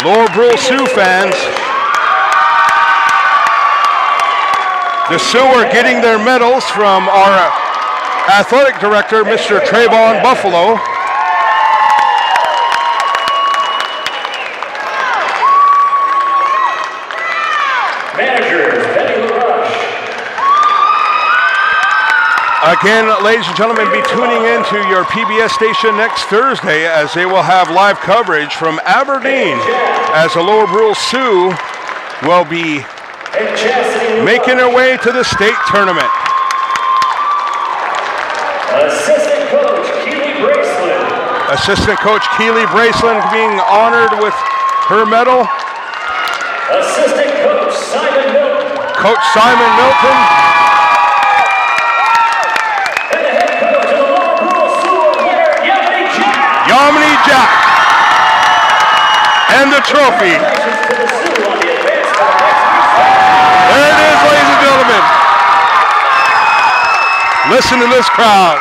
[SPEAKER 5] Lower Brule Sioux fans, the Sioux are getting their medals from our athletic director, Mr. Trayvon Buffalo.
[SPEAKER 3] Managers, Benny LaRoche.
[SPEAKER 5] Again, ladies and gentlemen, be tuning in to your PBS station next Thursday as they will have live coverage from Aberdeen as the Lower Brule Sioux will be making their way to the state tournament.
[SPEAKER 3] Assistant Coach Keely Braceland.
[SPEAKER 5] Assistant Coach Keely Braceland being honored with her medal.
[SPEAKER 3] Assistant Coach Simon Milton.
[SPEAKER 5] Coach Simon Milton.
[SPEAKER 3] And the head coach of the Lower Brule Sioux winner, Yomni Jack.
[SPEAKER 5] Yomni Jack. And the trophy.
[SPEAKER 3] Congratulations to the Sioux on the advance to the next week's.
[SPEAKER 5] There it is, ladies and gentlemen. Listen to this crowd.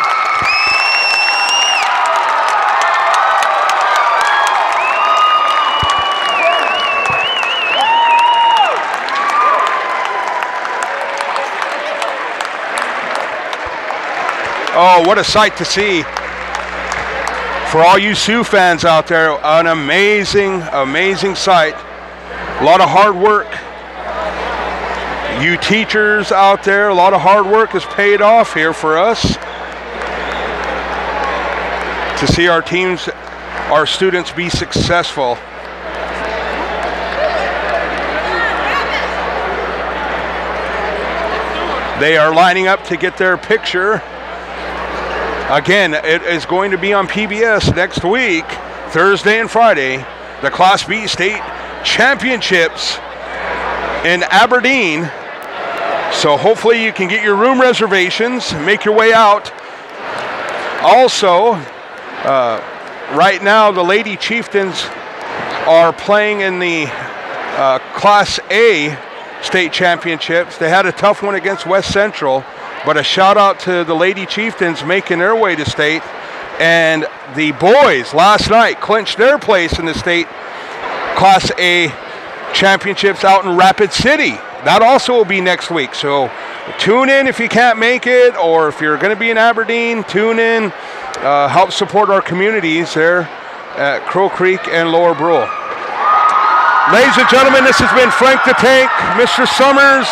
[SPEAKER 5] Oh, what a sight to see. For all you Sioux fans out there, an amazing, amazing sight. A lot of hard work. You teachers out there, a lot of hard work has paid off here for us. To see our teams, our students be successful. They are lining up to get their picture. Again, it is going to be on PBS next week, Thursday and Friday, the Class B State Championships in Aberdeen. So hopefully you can get your room reservations, make your way out. Also, right now the Lady Chieftains are playing in the Class A State Championships. They had a tough one against West Central. But a shout out to the Lady Chieftains making their way to state. And the boys last night clinched their place in the state Class A championships out in Rapid City. That also will be next week. So tune in if you can't make it, or if you're going to be in Aberdeen, tune in. Help support our communities there at Crow Creek and Lower Brule. Ladies and gentlemen, this has been Frank the Tank, Mr. Summers,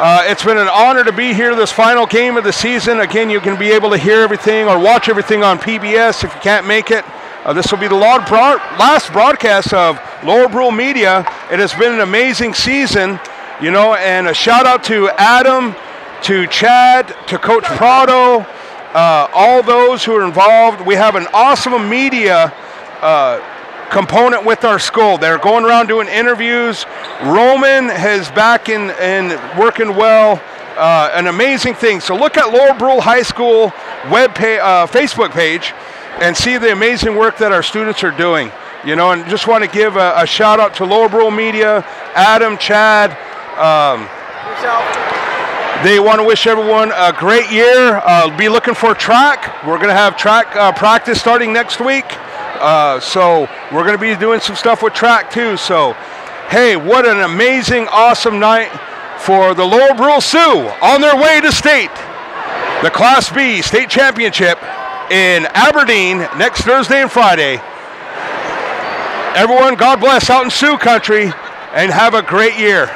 [SPEAKER 5] It's been an honor to be here this final game of the season. Again, you can be able to hear everything or watch everything on PBS if you can't make it. This will be the last broadcast of Lower Brule Media. It has been an amazing season, you know, and a shout out to Adam, to Chad, to Coach Prado, all those who are involved. We have an awesome media component with our school. They're going around doing interviews. Roman is back in working well. An amazing thing. So look at Lower Brule High School Facebook page and see the amazing work that our students are doing. You know, and just want to give a shout out to Lower Brule Media, Adam, Chad. They want to wish everyone a great year. Be looking for track. We're going to have track practice starting next week. So we're going to be doing some stuff with track too. So, hey, what an amazing, awesome night for the Lower Brule Sioux on their way to state. The Class B state championship in Aberdeen next Thursday and Friday. Everyone, God bless out in Sioux country and have a great year.